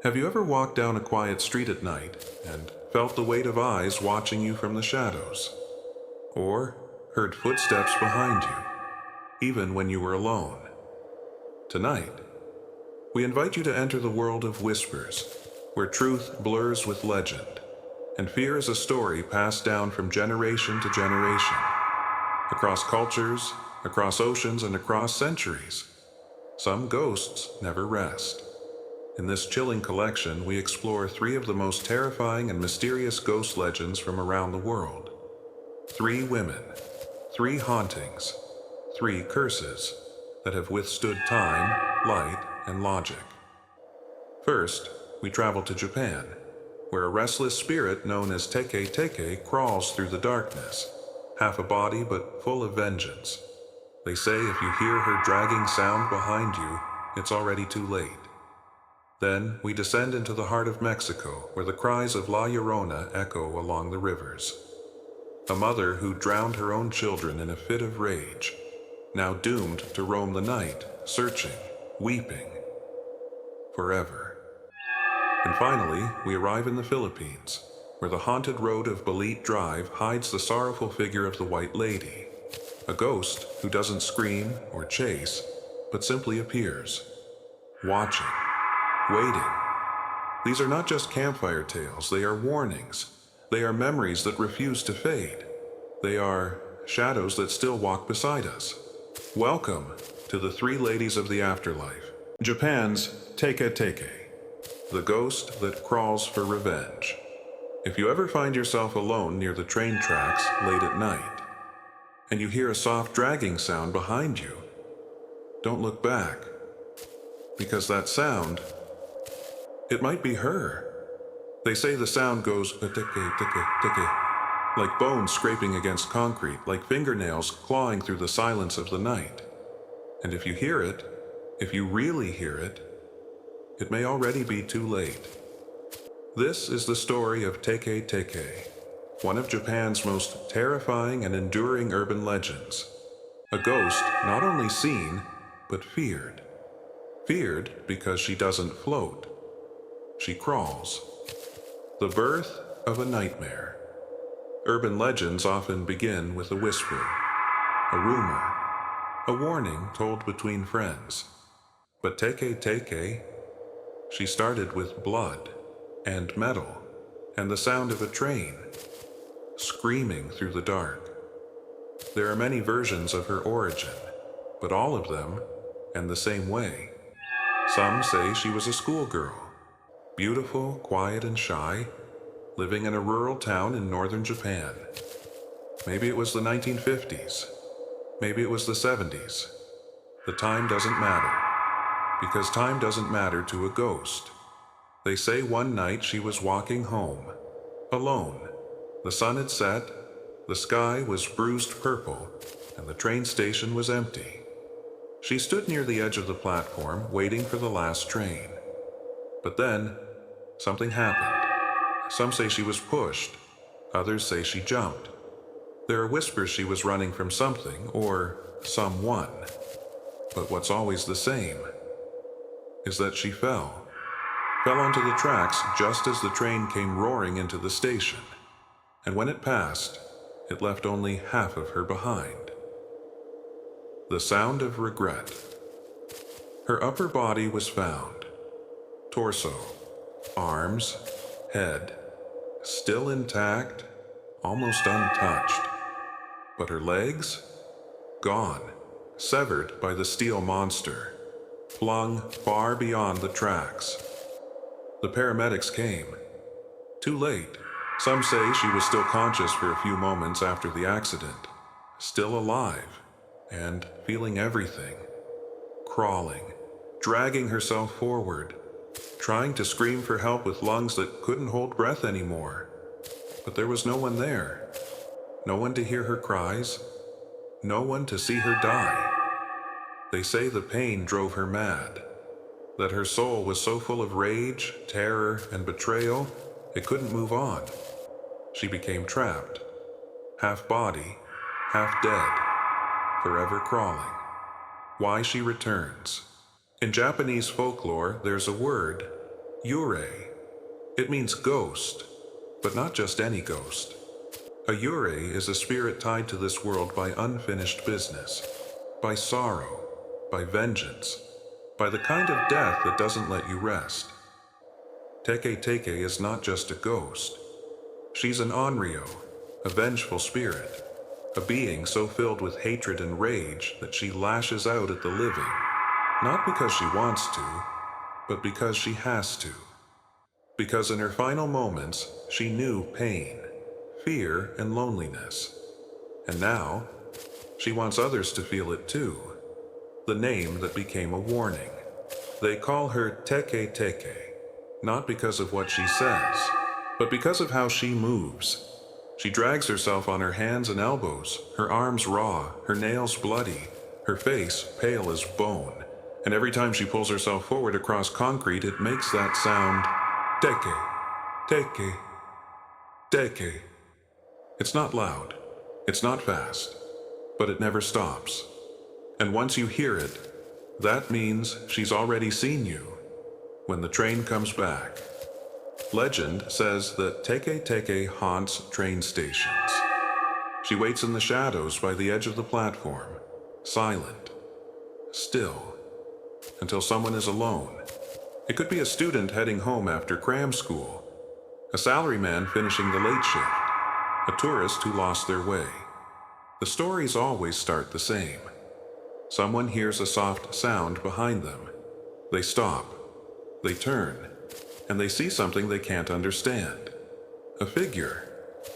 Have you ever walked down a quiet street at night and felt the weight of eyes watching you from the shadows? Or heard footsteps behind you, even when you were alone? Tonight, we invite you to enter the world of whispers, where truth blurs with legend, and fear is a story passed down from generation to generation, across cultures, across oceans, and across centuries. Some ghosts never rest. In this chilling collection, we explore three of the most terrifying and mysterious ghost legends from around the world. Three women, three hauntings, three curses that have withstood time, light, and logic. First, we travel to Japan, where a restless spirit known as Teke Teke crawls through the darkness, half a body but full of vengeance. They say if you hear her dragging sound behind you, it's already too late. Then we descend into the heart of Mexico, where the cries of La Llorona echo along the rivers. A mother who drowned her own children in a fit of rage, now doomed to roam the night, searching, weeping, forever. And finally, we arrive in the Philippines, where the haunted road of Balete Drive hides the sorrowful figure of the White Lady, a ghost who doesn't scream or chase, but simply appears, watching, waiting. These are not just campfire tales, they are warnings. They are memories that refuse to fade. They are shadows that still walk beside us. Welcome to the Three Ladies of the Afterlife. Japan's Teke Teke, the ghost that crawls for revenge. If you ever find yourself alone near the train tracks late at night, and you hear a soft dragging sound behind you, don't look back, because that sound, it might be her. They say the sound goes teke teke teke, like bones scraping against concrete, like fingernails clawing through the silence of the night. And if you hear it, if you really hear it, it may already be too late. This is the story of Teke Teke, one of Japan's most terrifying and enduring urban legends. A ghost not only seen, but feared. Feared because she doesn't float. She crawls. The birth of a nightmare. Urban legends often begin with a whisper, a rumor, a warning told between friends. But Teke Teke, she started with blood and metal and the sound of a train screaming through the dark. There are many versions of her origin, but all of them end the same way. Some say she was a schoolgirl, beautiful, quiet, and shy, living in a rural town in northern Japan. Maybe it was the 1950s. Maybe it was the 70s. The time doesn't matter, because time doesn't matter to a ghost. They say one night she was walking home, alone. The sun had set, the sky was bruised purple, and the train station was empty. She stood near the edge of the platform, waiting for the last train. But then, something happened. Some say she was pushed, others say she jumped. There are whispers she was running from something or someone. But what's always the same is that she fell onto the tracks just as the train came roaring into the station. And when it passed, it left only half of her behind. The sound of regret. Her upper body was found. Torso, arms, head, still intact, almost untouched. But her legs? Gone, severed by the steel monster, flung far beyond the tracks. The paramedics came. Too late. Some say she was still conscious for a few moments after the accident, still alive, and feeling everything. Crawling, dragging herself forward, trying to scream for help with lungs that couldn't hold breath anymore. But there was no one there. No one to hear her cries. No one to see her die. They say the pain drove her mad, that her soul was so full of rage, terror, and betrayal, it couldn't move on. She became trapped, half body, half dead, forever crawling. Why she returns. In Japanese folklore, there's a word, Yurei. It means ghost, but not just any ghost. A yurei is a spirit tied to this world by unfinished business, by sorrow, by vengeance, by the kind of death that doesn't let you rest. Teke Teke is not just a ghost. She's an onryo, a vengeful spirit, a being so filled with hatred and rage that she lashes out at the living, not because she wants to, but because she has to. Because in her final moments, she knew pain, fear, and loneliness. And now, she wants others to feel it too. The name that became a warning. They call her Teke Teke, not because of what she says, but because of how she moves. She drags herself on her hands and elbows, her arms raw, her nails bloody, her face pale as bone, and every time she pulls herself forward across concrete, it makes that sound, Teke, Teke, Teke. It's not loud, it's not fast, but it never stops. And once you hear it, that means she's already seen you. When the train comes back. Legend says that Teke Teke haunts train stations. She waits in the shadows by the edge of the platform, silent, still, until someone is alone. It could be a student heading home after cram school, a salaryman finishing the late shift, a tourist who lost their way. The stories always start the same. Someone hears a soft sound behind them. They stop. They turn. And they see something they can't understand. A figure.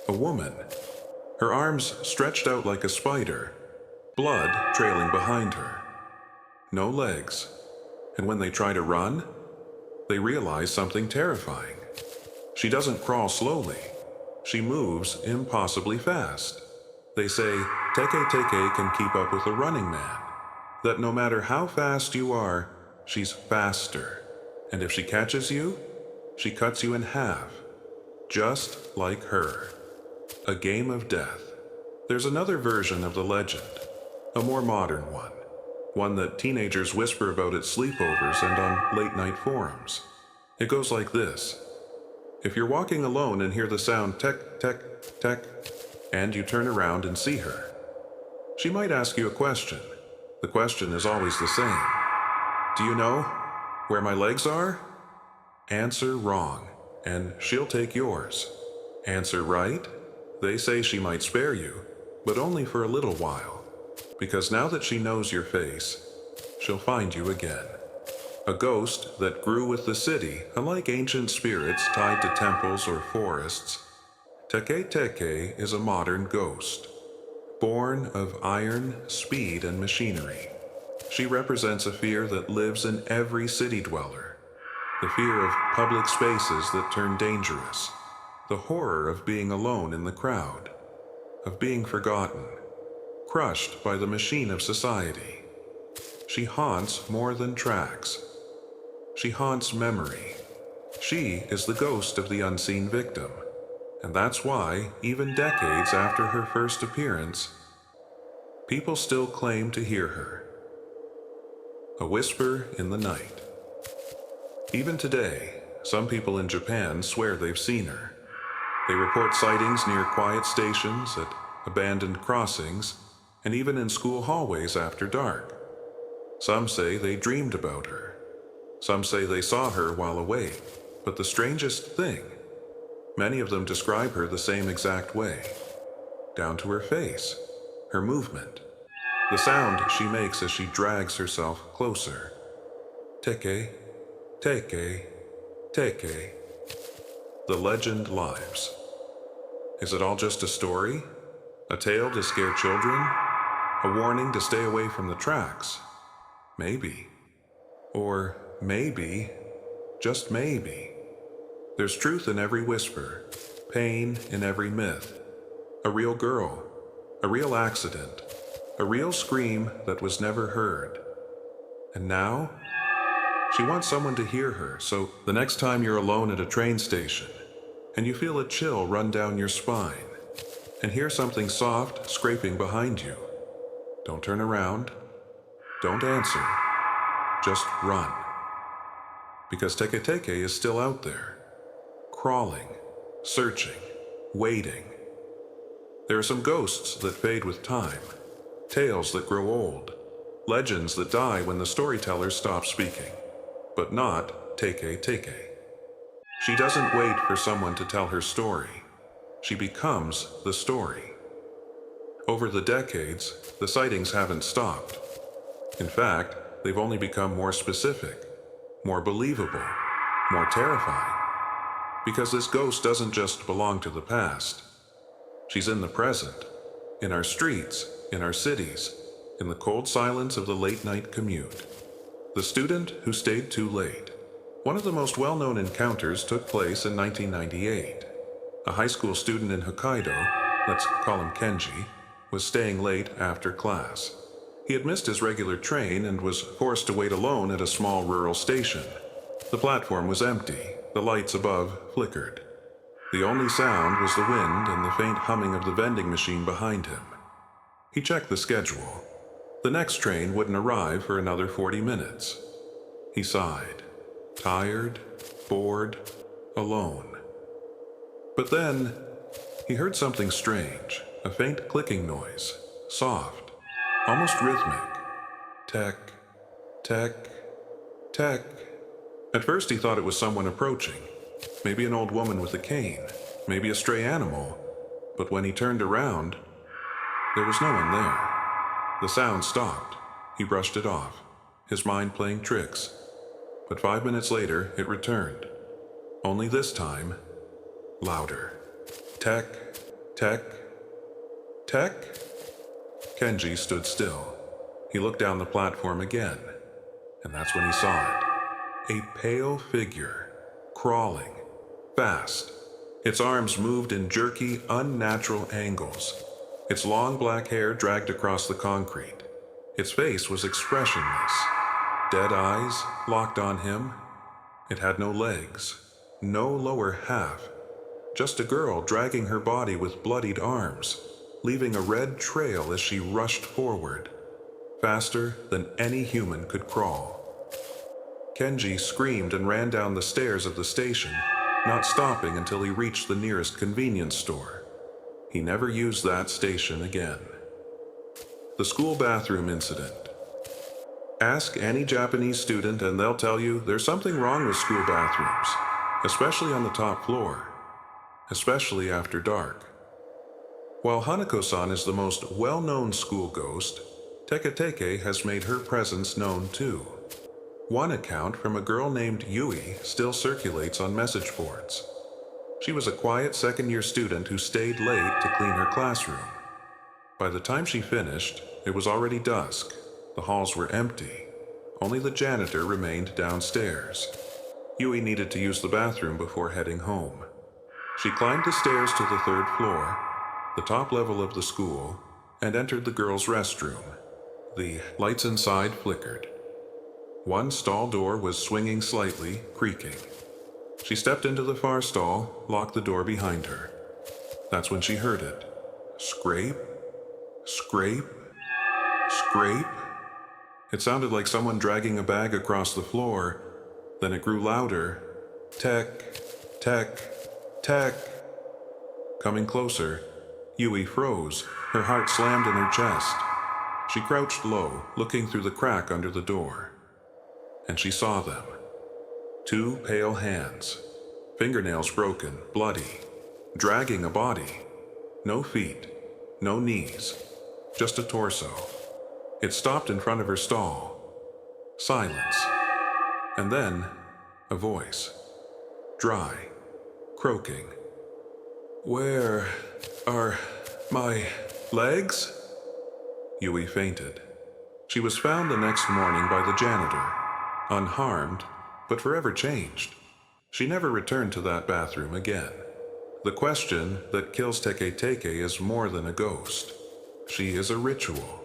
A woman. Her arms stretched out like a spider. Blood trailing behind her. No legs. And when they try to run, they realize something terrifying. She doesn't crawl slowly. She moves impossibly fast. They say Teke Teke can keep up with a running man. That no matter how fast you are, she's faster. And if she catches you, she cuts you in half. Just like her. A game of death. There's another version of the legend. A more modern one. One that teenagers whisper about at sleepovers and on late-night forums. It goes like this. If you're walking alone and hear the sound tek, tek, tek, and you turn around and see her, she might ask you a question. The question is always the same. Do you know where my legs are? Answer wrong, and she'll take yours. Answer right, they say she might spare you, but only for a little while. Because now that she knows your face, she'll find you again. A ghost that grew with the city, unlike ancient spirits tied to temples or forests. Teke Teke is a modern ghost. Born of iron, speed, and machinery. She represents a fear that lives in every city dweller. The fear of public spaces that turn dangerous. The horror of being alone in the crowd. Of being forgotten. Crushed by the machine of society. She haunts more than tracks. She haunts memory. She is the ghost of the unseen victim. And that's why, even decades after her first appearance, people still claim to hear her. A whisper in the night. Even today, some people in Japan swear they've seen her. They report sightings near quiet stations, at abandoned crossings, and even in school hallways after dark. Some say they dreamed about her. Some say they saw her while awake. But the strangest thing, many of them describe her the same exact way. Down to her face, her movement, the sound she makes as she drags herself closer. Teke, Teke, Teke. The legend lives. Is it all just a story? A tale to scare children? A warning to stay away from the tracks? Maybe. Or maybe, just maybe, there's truth in every whisper, pain in every myth. A real girl, a real accident, a real scream that was never heard. And now, she wants someone to hear her, so the next time you're alone at a train station, and you feel a chill run down your spine, and hear something soft scraping behind you, don't turn around, don't answer, just run. Because Teke Teke is still out there, crawling, searching, waiting. There are some ghosts that fade with time, tales that grow old, legends that die when the storytellers stop speaking, but not Teke Teke. She doesn't wait for someone to tell her story. She becomes the story. Over the decades, the sightings haven't stopped. In fact, they've only become more specific, more believable, more terrifying. Because this ghost doesn't just belong to the past. She's in the present, in our streets, in our cities, in the cold silence of the late-night commute. The student who stayed too late. One of the most well-known encounters took place in 1998. A high school student in Hokkaido, let's call him Kenji, was staying late after class. He had missed his regular train and was forced to wait alone at a small rural station. The platform was empty, the lights above flickered. The only sound was the wind and the faint humming of the vending machine behind him. He checked the schedule. The next train wouldn't arrive for another 40 minutes. He sighed, tired, bored, alone. But then, he heard something strange, a faint clicking noise, soft, almost rhythmic. Tek, tek, tek. At first he thought it was someone approaching, maybe an old woman with a cane, maybe a stray animal, but when he turned around, there was no one there. The sound stopped. He brushed it off, his mind playing tricks. But 5 minutes later, it returned. Only this time, louder. Tek, tek, tek. Kenji stood still. He looked down the platform again, and that's when he saw it. A pale figure, crawling, fast. Its arms moved in jerky, unnatural angles. Its long black hair dragged across the concrete. Its face was expressionless. Dead eyes locked on him. It had no legs, no lower half. Just a girl dragging her body with bloodied arms, leaving a red trail as she rushed forward, faster than any human could crawl. Kenji screamed and ran down the stairs of the station, not stopping until he reached the nearest convenience store. He never used that station again. The school bathroom incident. Ask any Japanese student and they'll tell you there's something wrong with school bathrooms, especially on the top floor, especially after dark. While Hanako-san is the most well-known school ghost, Teke Teke has made her presence known too. One account from a girl named Yui still circulates on message boards. She was a quiet second-year student who stayed late to clean her classroom. By the time she finished, it was already dusk. The halls were empty. Only the janitor remained downstairs. Yui needed to use the bathroom before heading home. She climbed the stairs to the 3rd floor, the top level of the school, and entered the girls' restroom. The lights inside flickered. One stall door was swinging slightly, creaking. She stepped into the far stall, locked the door behind her. That's when she heard it. Scrape, scrape, scrape. It sounded like someone dragging a bag across the floor. Then it grew louder. Tek, tek, tek. Coming closer, Yui froze. Her heart slammed in her chest. She crouched low, looking through the crack under the door. And she saw them. 2 pale hands, fingernails broken, bloody, dragging a body. No feet, no knees, just a torso. It stopped in front of her stall. Silence. And then, a voice. Dry, croaking. Where are my legs? Yui fainted. She was found the next morning by the janitor, unharmed, but forever changed. She never returned to that bathroom again. The question that kills Teke Teke is more than a ghost. She is a ritual,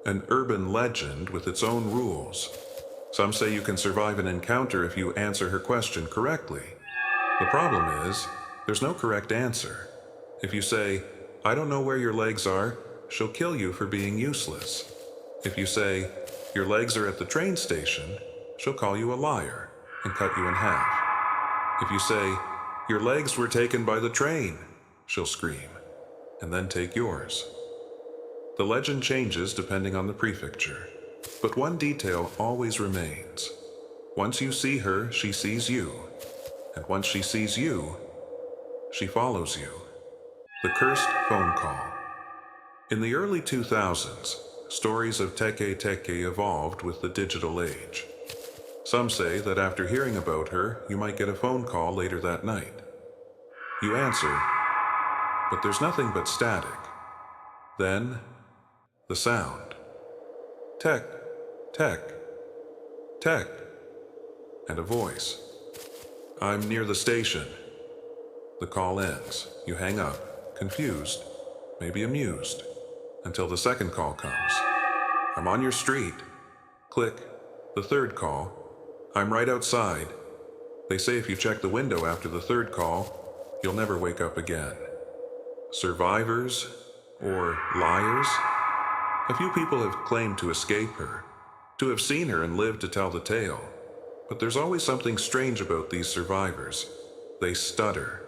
an urban legend with its own rules. Some say you can survive an encounter if you answer her question correctly. The problem is, there's no correct answer. If you say, "I don't know where your legs are," she'll kill you for being useless. If you say, "Your legs are at the train station," she'll call you a liar. and cut you in half. If you say, "Your legs were taken by the train," she'll scream, and then take yours. The legend changes depending on the prefecture, but one detail always remains. Once you see her, she sees you, and once she sees you, she follows you. The cursed phone call. In the early 2000s, stories of Teke Teke evolved with the digital age. Some say that after hearing about her, you might get a phone call later that night. You answer, but there's nothing but static. Then, the sound. Tek, tek, tek, and a voice. "I'm near the station." The call ends. You hang up, confused, maybe amused, until the second call comes. "I'm on your street." Click. The third call. "I'm right outside." They say if you check the window after the third call, you'll never wake up again. Survivors or liars? A few people have claimed to escape her, to have seen her and lived to tell the tale. But there's always something strange about these survivors. They stutter.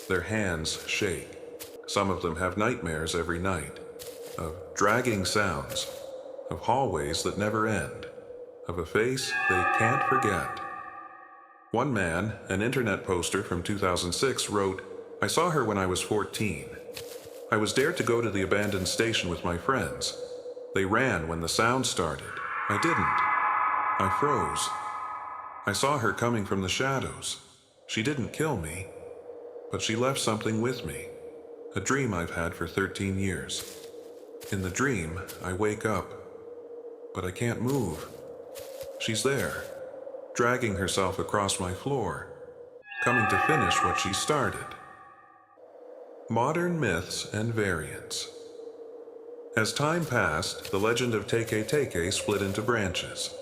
Their hands shake. Some of them have nightmares every night, of dragging sounds, of hallways that never end, of a face they can't forget. One man, an internet poster from 2006, wrote, "I saw her when I was 14. I was dared to go to the abandoned station with my friends. They ran when the sound started. I didn't. I froze. I saw her coming from the shadows. She didn't kill me, but she left something with me. A dream I've had for 13 years. In the dream, I wake up, but I can't move. She's there, dragging herself across my floor, coming to finish what she started." Modern myths and variants. As time passed, the legend of Teke Teke split into branches.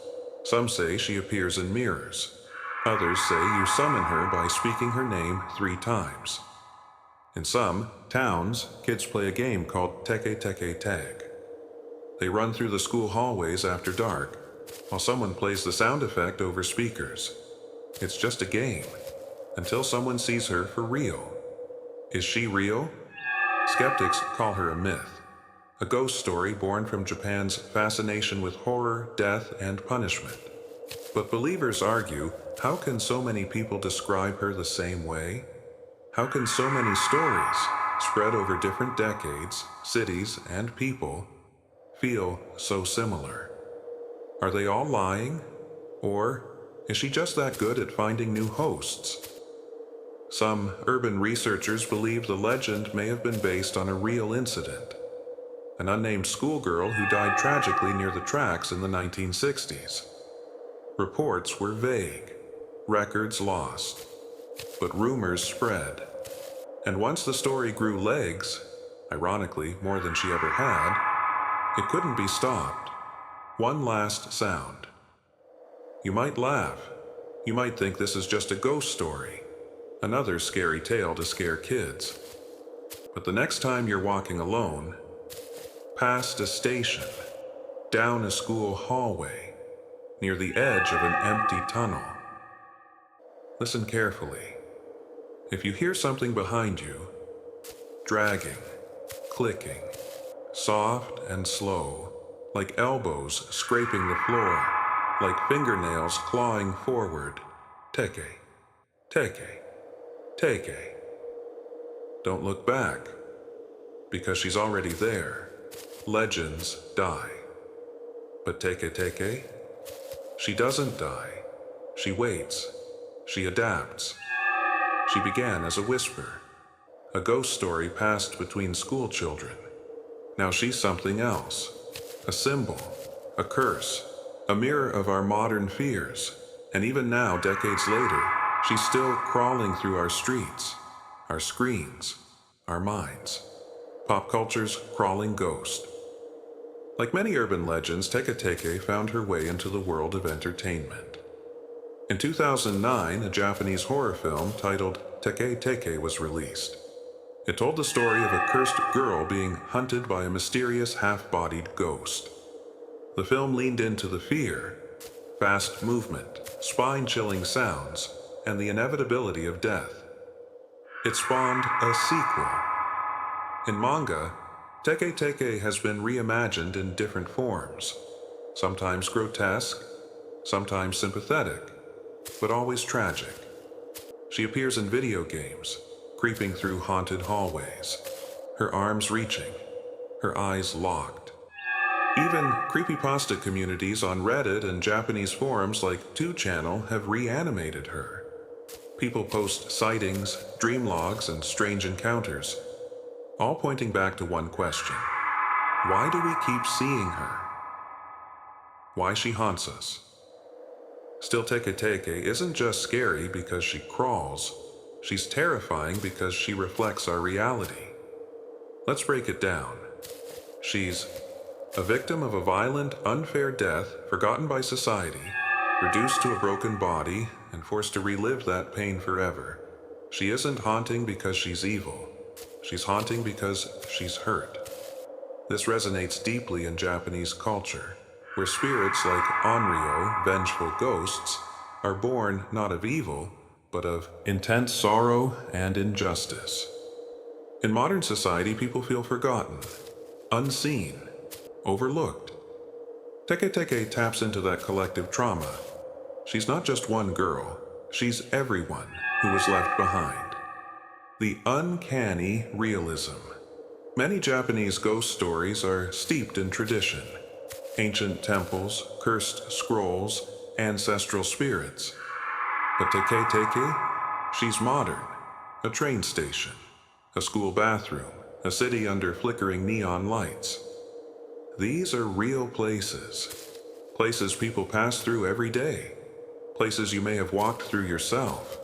Some say she appears in mirrors. Others say you summon her by speaking her name 3 times. In some towns, kids play a game called Teke Teke Tag. They run through the school hallways after dark, while someone plays the sound effect over speakers. It's just a game, until someone sees her for real. Is she real? Skeptics call her a myth, a ghost story born from Japan's fascination with horror, death, and punishment. But believers argue, how can so many people describe her the same way? How can so many stories, spread over different decades, cities, and people, feel so similar? Are they all lying? Or is she just that good at finding new hosts? Some urban researchers believe the legend may have been based on a real incident. An unnamed schoolgirl who died tragically near the tracks in the 1960s. Reports were vague, records lost, but rumors spread. And once the story grew legs, ironically more than she ever had, it couldn't be stopped. One last sound. You might laugh. You might think this is just a ghost story, another scary tale to scare kids. But the next time you're walking alone, past a station, down a school hallway, near the edge of an empty tunnel, listen carefully. If you hear something behind you, dragging, clicking, soft and slow, like elbows scraping the floor, like fingernails clawing forward, Teke, Teke, Teke. Don't look back, because she's already there. Legends die. But Teke Teke? She doesn't die. She waits. She adapts. She began as a whisper, a ghost story passed between school children. Now she's something else, a symbol, a curse, a mirror of our modern fears. And even now, decades later, she's still crawling through our streets, our screens, our minds. Pop culture's crawling ghost. Like many urban legends, Teke Teke found her way into the world of entertainment. In 2009, a Japanese horror film titled Teke Teke was released. It told the story of a cursed girl being hunted by a mysterious half-bodied ghost. The film leaned into the fear, fast movement, spine-chilling sounds, and the inevitability of death. It spawned a sequel. In manga, Teke Teke has been reimagined in different forms, sometimes grotesque, sometimes sympathetic, but always tragic. She appears in video games, creeping through haunted hallways, her arms reaching, her eyes locked. Even creepypasta communities on Reddit and Japanese forums like 2channel have reanimated her. People post sightings, dream logs, and strange encounters, all pointing back to one question. Why do we keep seeing her? Why she haunts us? Still, Teke Teke isn't just scary because she crawls. She's terrifying because she reflects our reality. Let's break it down. She's a victim of a violent, unfair death, forgotten by society, reduced to a broken body, and forced to relive that pain forever. She isn't haunting because she's evil. She's haunting because she's hurt. This resonates deeply in Japanese culture, where spirits like Onryo, vengeful ghosts, are born not of evil, but of intense sorrow and injustice. In modern society, people feel forgotten, unseen, overlooked. Teke Teke taps into that collective trauma. She's not just one girl, she's everyone who was left behind. The uncanny realism. Many Japanese ghost stories are steeped in tradition. Ancient temples, cursed scrolls, ancestral spirits. But Teke Teke, she's modern. A train station, a school bathroom, a city under flickering neon lights. These are real places. Places people pass through every day. Places you may have walked through yourself.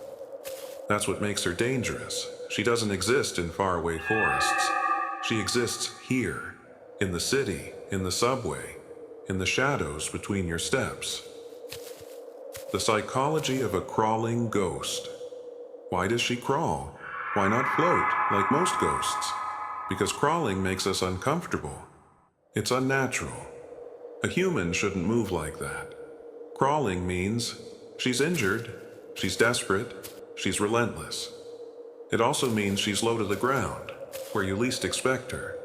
That's what makes her dangerous. She doesn't exist in faraway forests. She exists here, in the city, in the subway, in the shadows between your steps. The psychology of a crawling ghost. Why does she crawl? Why not float, like most ghosts? Because crawling makes us uncomfortable. It's unnatural. A human shouldn't move like that. Crawling means she's injured, she's desperate, she's relentless. It also means she's low to the ground, where you least expect her.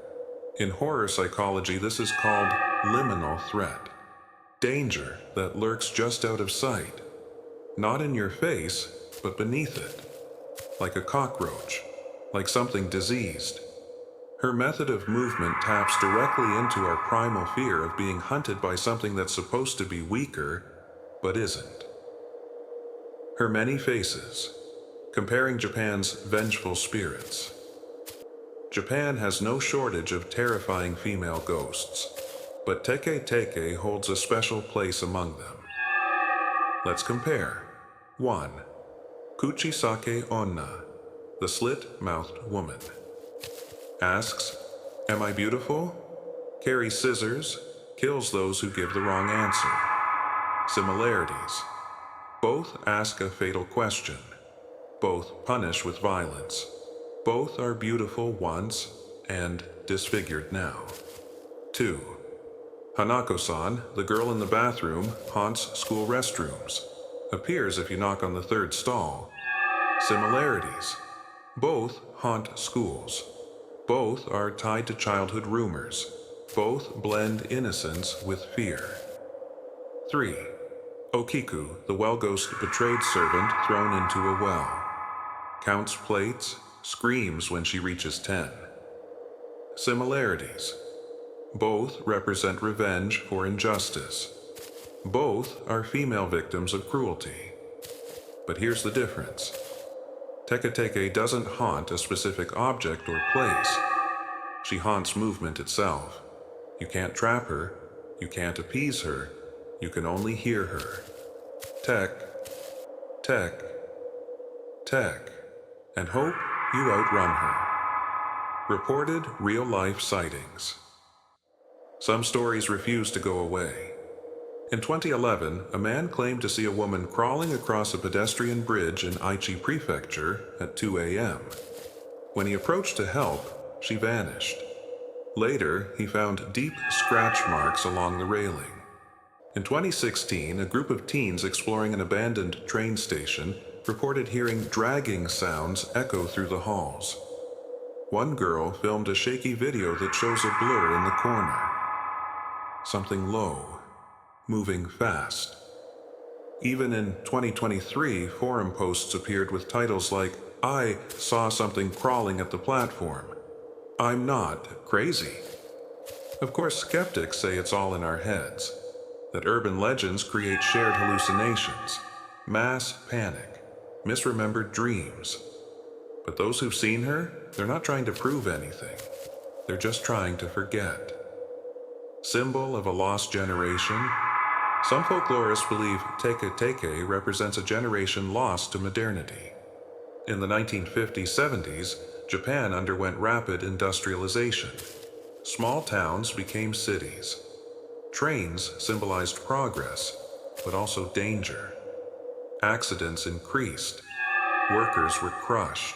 In horror psychology, this is called liminal threat. Danger that lurks just out of sight. Not in your face, but beneath it. Like a cockroach, like something diseased. Her method of movement taps directly into our primal fear of being hunted by something that's supposed to be weaker, but isn't. Her many faces. Comparing Japan's vengeful spirits. Japan has no shortage of terrifying female ghosts, but Teke Teke holds a special place among them. Let's compare. 1. Kuchisake Onna, the slit-mouthed woman. Asks, "Am I beautiful?" Carries scissors, kills those who give the wrong answer. Similarities. Both ask a fatal question. Both punish with violence. Both are beautiful once and disfigured now. 2. Hanako-san, the girl in the bathroom, haunts school restrooms. Appears if you knock on the third stall. Similarities. Both haunt schools. Both are tied to childhood rumors. Both blend innocence with fear. 3. Okiku, the well-ghost betrayed servant thrown into a well. Counts plates, screams when she reaches 10. Similarities. Both represent revenge for injustice. Both are female victims of cruelty. But here's the difference. Teke Teke doesn't haunt a specific object or place. She haunts movement itself. You can't trap her, you can't appease her, you can only hear her. Tek, tek, tek, and hope you outrun her. Reported real-life sightings. Some stories refuse to go away. In 2011, a man claimed to see a woman crawling across a pedestrian bridge in Aichi Prefecture at 2 a.m. When he approached to help, she vanished. Later, he found deep scratch marks along the railing. In 2016, a group of teens exploring an abandoned train station reported hearing dragging sounds echo through the halls. One girl filmed a shaky video that shows a blur in the corner. Something low, moving fast. Even in 2023, forum posts appeared with titles like, "I saw something crawling at the platform. I'm not crazy." Of course, skeptics say it's all in our heads, that urban legends create shared hallucinations, mass panic, misremembered dreams. But those who've seen her, they're not trying to prove anything. They're just trying to forget. Symbol of a lost generation? Some folklorists believe Teke Teke represents a generation lost to modernity. In the 1950s-70s, Japan underwent rapid industrialization. Small towns became cities. Trains symbolized progress, but also danger. Accidents increased. Workers were crushed.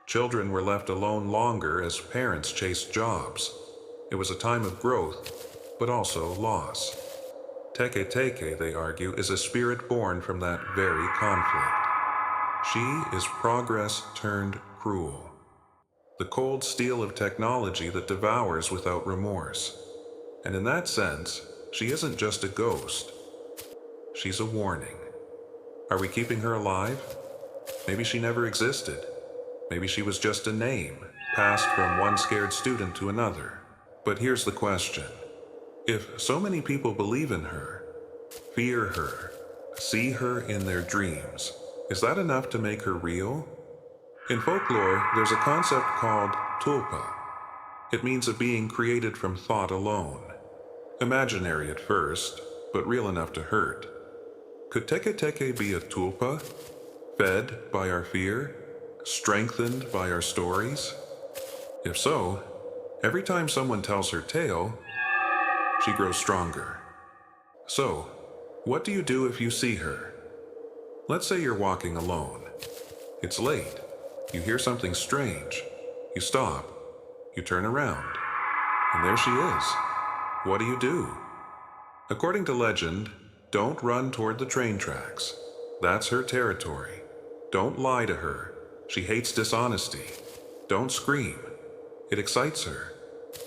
Children were left alone longer as parents chased jobs. It was a time of growth, but also loss. Teke Teke, they argue, is a spirit born from that very conflict. She is progress turned cruel. The cold steel of technology that devours without remorse. And in that sense, she isn't just a ghost. She's a warning. Are we keeping her alive? Maybe she never existed. Maybe she was just a name, passed from one scared student to another. But here's the question. If so many people believe in her, fear her, see her in their dreams, is that enough to make her real? In folklore, there's a concept called tulpa. It means a being created from thought alone. Imaginary at first, but real enough to hurt. Could Teke Teke be a tulpa? Fed by our fear? Strengthened by our stories? If so, every time someone tells her tale, she grows stronger. So, what do you do if you see her? Let's say you're walking alone. It's late. You hear something strange. You stop. You turn around. And there she is. What do you do? According to legend, don't run toward the train tracks. That's her territory. Don't lie to her. She hates dishonesty. Don't scream. It excites her.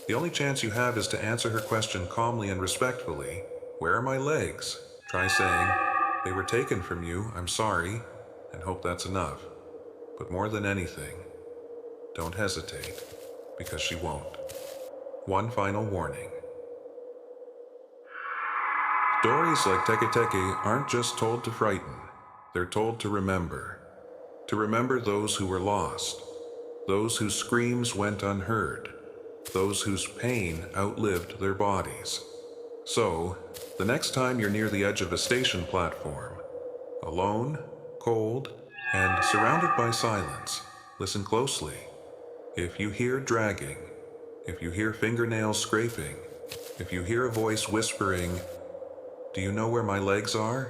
The only chance you have is to answer her question calmly and respectfully. Where are my legs? Try saying, they were taken from you, I'm sorry, and hope that's enough. But more than anything, don't hesitate, because she won't. One final warning. Stories like Teke Teke aren't just told to frighten, they're told to remember. To remember those who were lost, those whose screams went unheard, those whose pain outlived their bodies. So, the next time you're near the edge of a station platform, alone, cold, and surrounded by silence, listen closely. If you hear dragging, if you hear fingernails scraping, if you hear a voice whispering, "Do you know where my legs are?"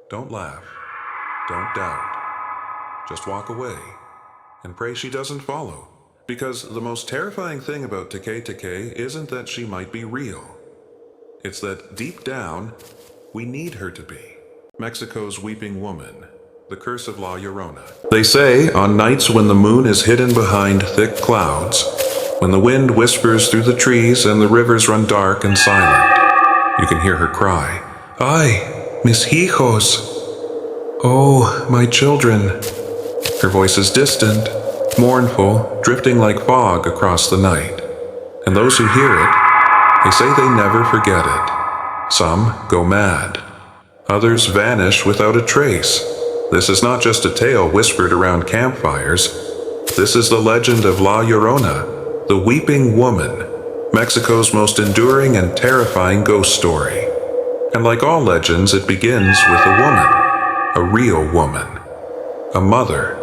Don't laugh. Don't doubt. Just walk away and pray she doesn't follow. Because the most terrifying thing about Teke Teke isn't that she might be real. It's that deep down, we need her to be. Mexico's weeping woman, the curse of La Llorona. They say on nights when the moon is hidden behind thick clouds, when the wind whispers through the trees and the rivers run dark and silent, you can hear her cry, "Ay, mis hijos! Oh, my children!" Her voice is distant, mournful, drifting like fog across the night. And those who hear it, they say they never forget it. Some go mad. Others vanish without a trace. This is not just a tale whispered around campfires. This is the legend of La Llorona, the weeping woman, Mexico's most enduring and terrifying ghost story. And like all legends, it begins with a woman, a real woman, a mother.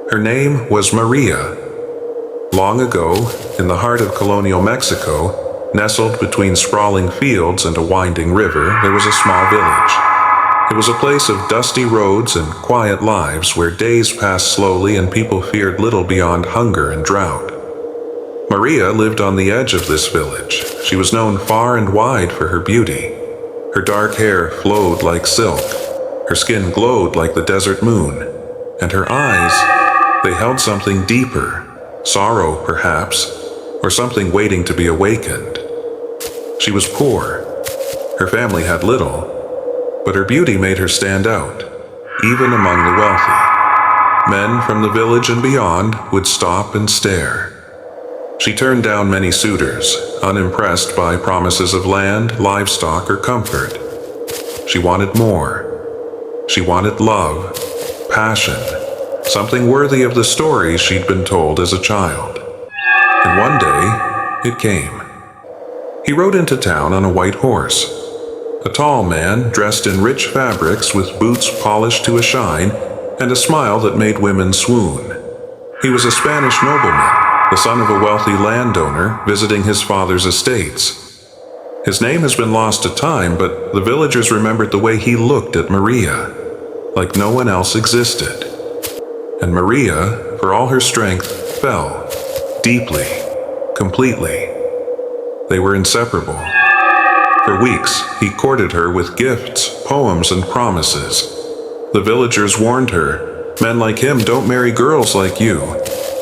Her name was Maria. Long ago, in the heart of colonial Mexico, nestled between sprawling fields and a winding river, there was a small village. It was a place of dusty roads and quiet lives where days passed slowly and people feared little beyond hunger and drought. Maria lived on the edge of this village. She was known far and wide for her beauty. Her dark hair flowed like silk, her skin glowed like the desert moon, and her eyes, they held something deeper, sorrow perhaps, or something waiting to be awakened. She was poor. Her family had little, but her beauty made her stand out, even among the wealthy. Men from the village and beyond would stop and stare. She turned down many suitors, unimpressed by promises of land, livestock, or comfort. She wanted more. She wanted love, passion, something worthy of the stories she'd been told as a child. And one day, it came. He rode into town on a white horse. A tall man, dressed in rich fabrics with boots polished to a shine, and a smile that made women swoon. He was a Spanish nobleman, the son of a wealthy landowner visiting his father's estates. His name has been lost to time, but the villagers remembered the way he looked at Maria, like no one else existed. And Maria, for all her strength, fell, deeply, completely. They were inseparable. For weeks, he courted her with gifts, poems, and promises. The villagers warned her, men like him don't marry girls like you.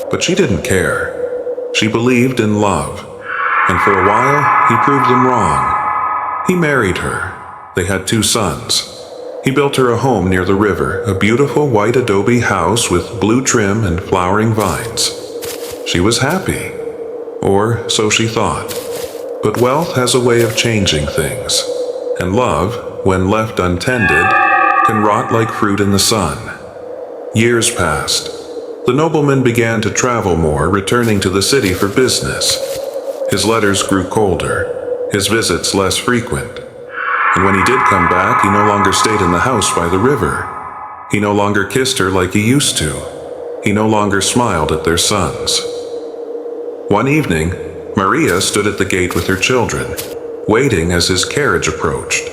But she didn't care. She believed in love. And for a while, he proved them wrong. He married her. They had 2 sons. He built her a home near the river, a beautiful white adobe house with blue trim and flowering vines. She was happy. Or so she thought. But wealth has a way of changing things. And love, when left untended, can rot like fruit in the sun. Years passed. The nobleman began to travel more, returning to the city for business. His letters grew colder, his visits less frequent. And when he did come back, he no longer stayed in the house by the river. He no longer kissed her like he used to. He no longer smiled at their sons. One evening, Maria stood at the gate with her children, waiting as his carriage approached.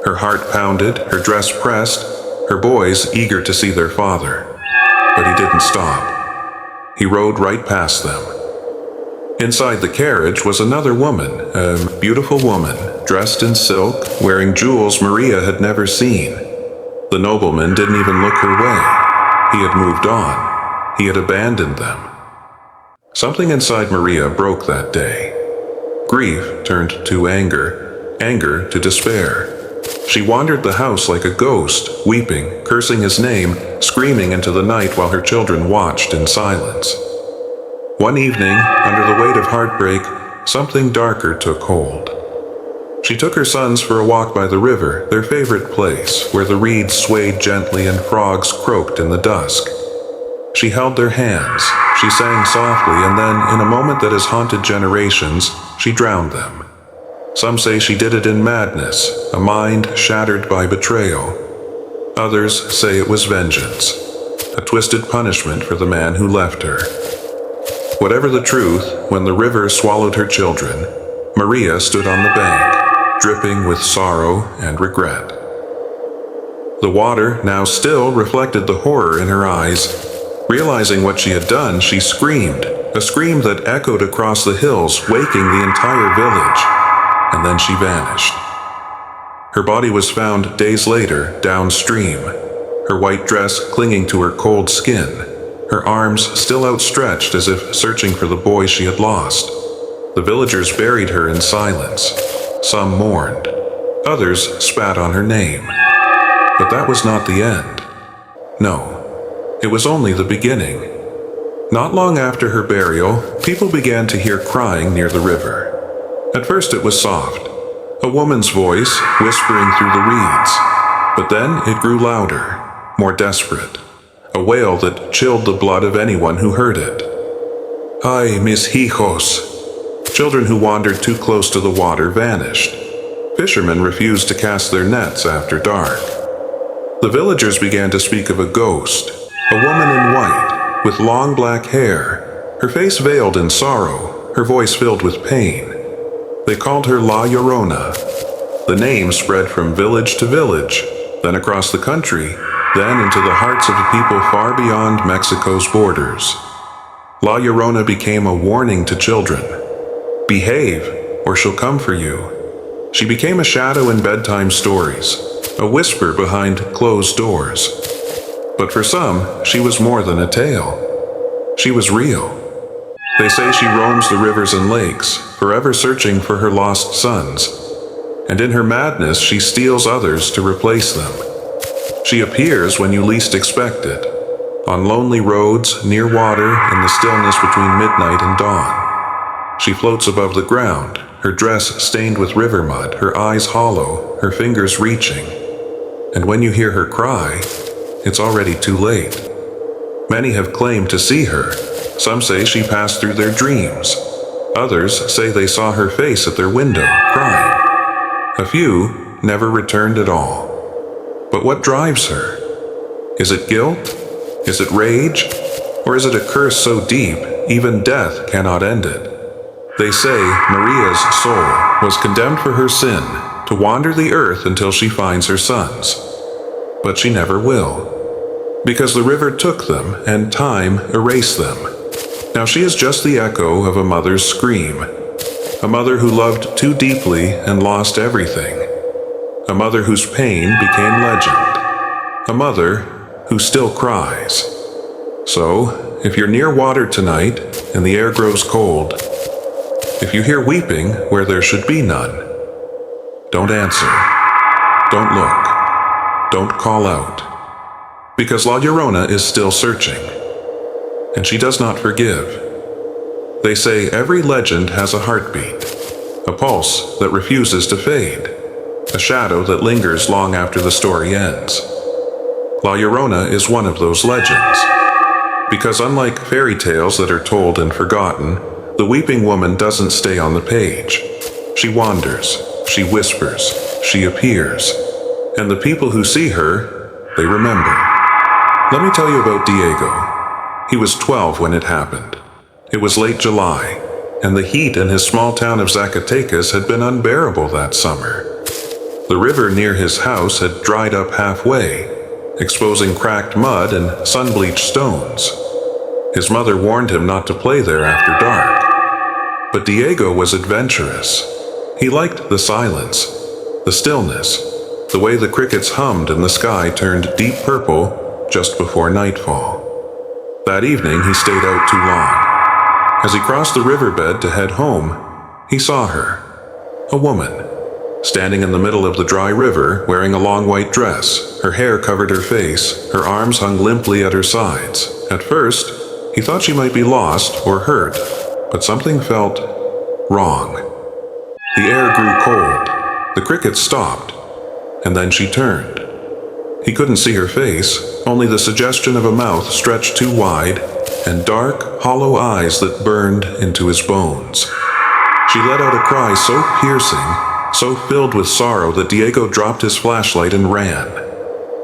Her heart pounded, her dress pressed, her boys eager to see their father. But he didn't stop. He rode right past them. Inside the carriage was another woman, a beautiful woman, dressed in silk, wearing jewels Maria had never seen. The nobleman didn't even look her way. He had moved on. He had abandoned them. Something inside Maria broke that day. Grief turned to anger, anger to despair. She wandered the house like a ghost, weeping, cursing his name, screaming into the night while her children watched in silence. One evening, under the weight of heartbreak, something darker took hold. She took her sons for a walk by the river, their favorite place, where the reeds swayed gently and frogs croaked in the dusk. She held their hands, she sang softly, and then, in a moment that has haunted generations, she drowned them. Some say she did it in madness, a mind shattered by betrayal. Others say it was vengeance, a twisted punishment for the man who left her. Whatever the truth, when the river swallowed her children, Maria stood on the bank, dripping with sorrow and regret. The water, now still, reflected the horror in her eyes. Realizing what she had done, she screamed, a scream that echoed across the hills, waking the entire village. And then she vanished. Her body was found days later, downstream, her white dress clinging to her cold skin, her arms still outstretched as if searching for the boy she had lost. The villagers buried her in silence. Some mourned. Others spat on her name. But that was not the end. No, it was only the beginning. Not long after her burial, people began to hear crying near the river. At first it was soft, a woman's voice whispering through the reeds. But then it grew louder, more desperate, a wail that chilled the blood of anyone who heard it. Ay, mis hijos. Children who wandered too close to the water vanished. Fishermen refused to cast their nets after dark. The villagers began to speak of a ghost, a woman in white, with long black hair, her face veiled in sorrow, her voice filled with pain. They called her La Llorona. The name spread from village to village, then across the country, then into the hearts of the people far beyond Mexico's borders. La Llorona became a warning to children. Behave, or she'll come for you. She became a shadow in bedtime stories, a whisper behind closed doors. But for some, she was more than a tale. She was real. They say she roams the rivers and lakes, forever searching for her lost sons. And in her madness, she steals others to replace them. She appears when you least expect it, on lonely roads, near water, in the stillness between midnight and dawn. She floats above the ground, her dress stained with river mud, her eyes hollow, her fingers reaching. And when you hear her cry, it's already too late. Many have claimed to see her. Some say she passed through their dreams. Others say they saw her face at their window, crying. A few never returned at all. But what drives her? Is it guilt? Is it rage? Or is it a curse so deep, even death cannot end it? They say Maria's soul was condemned for her sin, to wander the earth until she finds her sons. But she never will, because the river took them and time erased them. Now she is just the echo of a mother's scream, a mother who loved too deeply and lost everything, a mother whose pain became legend, a mother who still cries. So, if you're near water tonight and the air grows cold, if you hear weeping where there should be none, don't answer, don't look, don't call out, because La Llorona is still searching, and she does not forgive. They say every legend has a heartbeat, a pulse that refuses to fade, a shadow that lingers long after the story ends. La Llorona is one of those legends, because unlike fairy tales that are told and forgotten, the weeping woman doesn't stay on the page. She wanders, she whispers, she appears, and the people who see her, they remember. Let me tell you about Diego. He was 12 when it happened. It was late July, and the heat in his small town of Zacatecas had been unbearable that summer. The river near his house had dried up halfway, exposing cracked mud and sun-bleached stones. His mother warned him not to play there after dark. But Diego was adventurous. He liked the silence, the stillness, the way the crickets hummed and the sky turned deep purple just before nightfall. That evening he stayed out too long. As he crossed the riverbed to head home, he saw her, a woman, standing in the middle of the dry river wearing a long white dress. Her hair covered her face, her arms hung limply at her sides. At first, he thought she might be lost or hurt, but something felt wrong. The air grew cold, the crickets stopped, and then she turned. He couldn't see her face, only the suggestion of a mouth stretched too wide and dark, hollow eyes that burned into his bones. She let out a cry so piercing, so filled with sorrow that Diego dropped his flashlight and ran.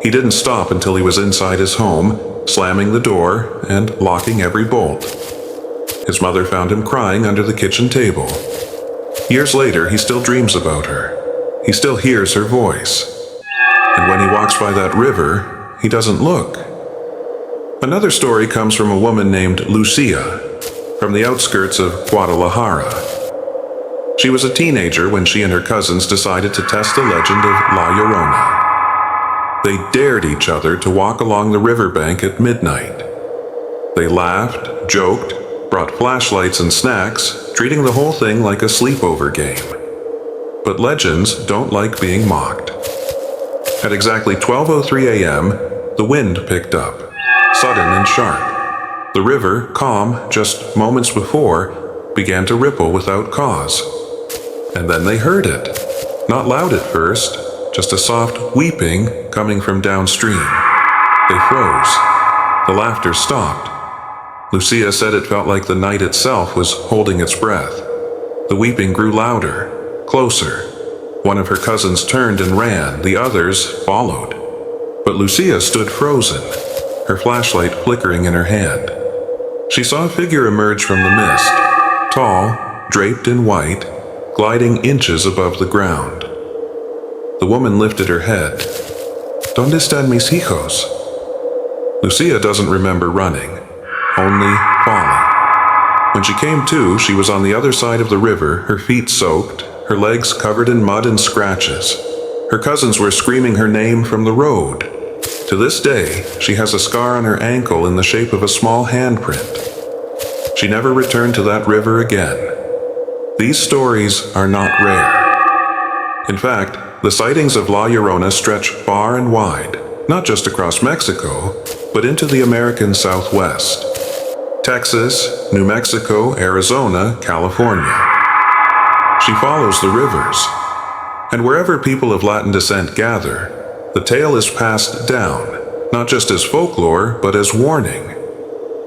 He didn't stop until he was inside his home, slamming the door and locking every bolt. His mother found him crying under the kitchen table. Years later, he still dreams about her. He still hears her voice. And when he walks by that river, he doesn't look. Another story comes from a woman named Lucia, from the outskirts of Guadalajara. She was a teenager when she and her cousins decided to test the legend of La Llorona. They dared each other to walk along the riverbank at midnight. They laughed, joked, brought flashlights and snacks, treating the whole thing like a sleepover game. But legends don't like being mocked. At exactly 12:03 a.m., the wind picked up, sudden and sharp. The river, calm just moments before, began to ripple without cause. And then they heard it. Not loud at first, just a soft weeping coming from downstream. They froze. The laughter stopped. Lucia said it felt like the night itself was holding its breath. The weeping grew louder, closer. One of her cousins turned and ran, the others followed. But Lucia stood frozen, her flashlight flickering in her hand. She saw a figure emerge from the mist, tall, draped in white, gliding inches above the ground. The woman lifted her head. "¿Dónde están mis hijos?" Lucia doesn't remember running, only falling. When she came to, she was on the other side of the river, her feet soaked, her legs covered in mud and scratches. Her cousins were screaming her name from the road. To this day, she has a scar on her ankle in the shape of a small handprint. She never returned to that river again. These stories are not rare. In fact, the sightings of La Llorona stretch far and wide, not just across Mexico, but into the American Southwest. Texas, New Mexico, Arizona, California. She follows the rivers. And wherever people of Latin descent gather, the tale is passed down, not just as folklore, but as warning.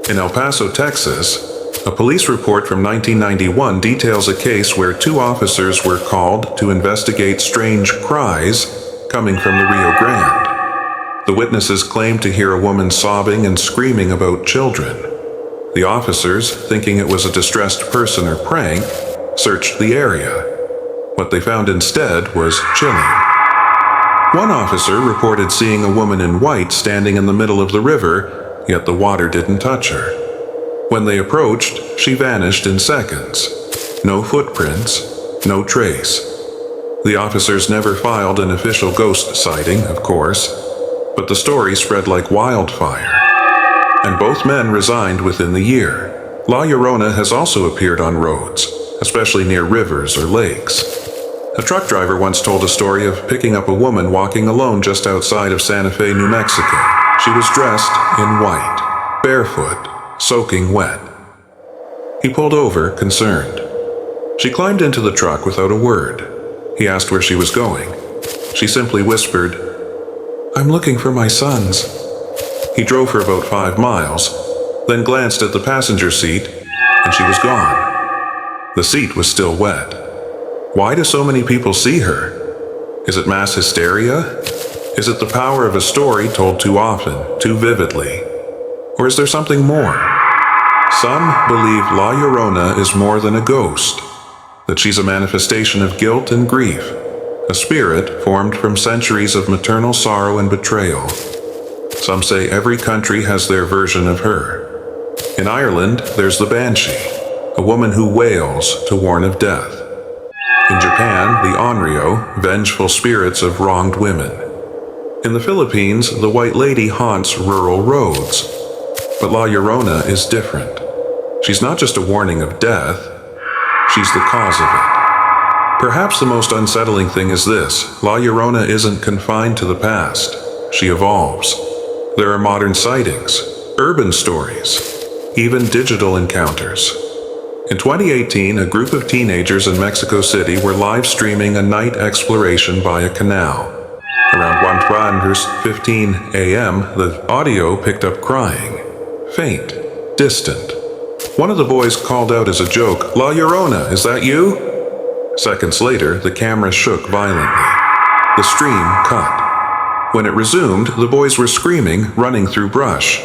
In El Paso, Texas, a police report from 1991 details a case where 2 officers were called to investigate strange cries coming from the Rio Grande. The witnesses claimed to hear a woman sobbing and screaming about children. The officers, thinking it was a distressed person or prank, searched the area. What they found instead was chilling. One officer reported seeing a woman in white standing in the middle of the river, yet the water didn't touch her. When they approached, she vanished in seconds. No footprints, no trace. The officers never filed an official ghost sighting, of course, but the story spread like wildfire. And both men resigned within the year. La Llorona has also appeared on roads, especially near rivers or lakes. A truck driver once told a story of picking up a woman walking alone just outside of Santa Fe, New Mexico. She was dressed in white, barefoot, soaking wet. He pulled over, concerned. She climbed into the truck without a word. He asked where she was going. She simply whispered, "I'm looking for my sons." He drove for about 5 miles, then glanced at the passenger seat, and she was gone. The seat was still wet. Why do so many people see her? Is it mass hysteria? Is it the power of a story told too often, too vividly? Or is there something more? Some believe La Llorona is more than a ghost, that she's a manifestation of guilt and grief, a spirit formed from centuries of maternal sorrow and betrayal. Some say every country has their version of her. In Ireland, there's the Banshee, a woman who wails to warn of death. In Japan, the Onryo, vengeful spirits of wronged women. In the Philippines, the White Lady haunts rural roads. But La Llorona is different. She's not just a warning of death, she's the cause of it. Perhaps the most unsettling thing is this: La Llorona isn't confined to the past. She evolves. There are modern sightings, urban stories, even digital encounters. In 2018, a group of teenagers in Mexico City were live streaming a night exploration by a canal. Around 1:15 a.m., the audio picked up crying. Faint, distant. One of the boys called out as a joke, "La Llorona, is that you?" Seconds later, the camera shook violently. The stream cut. When it resumed, the boys were screaming, running through brush.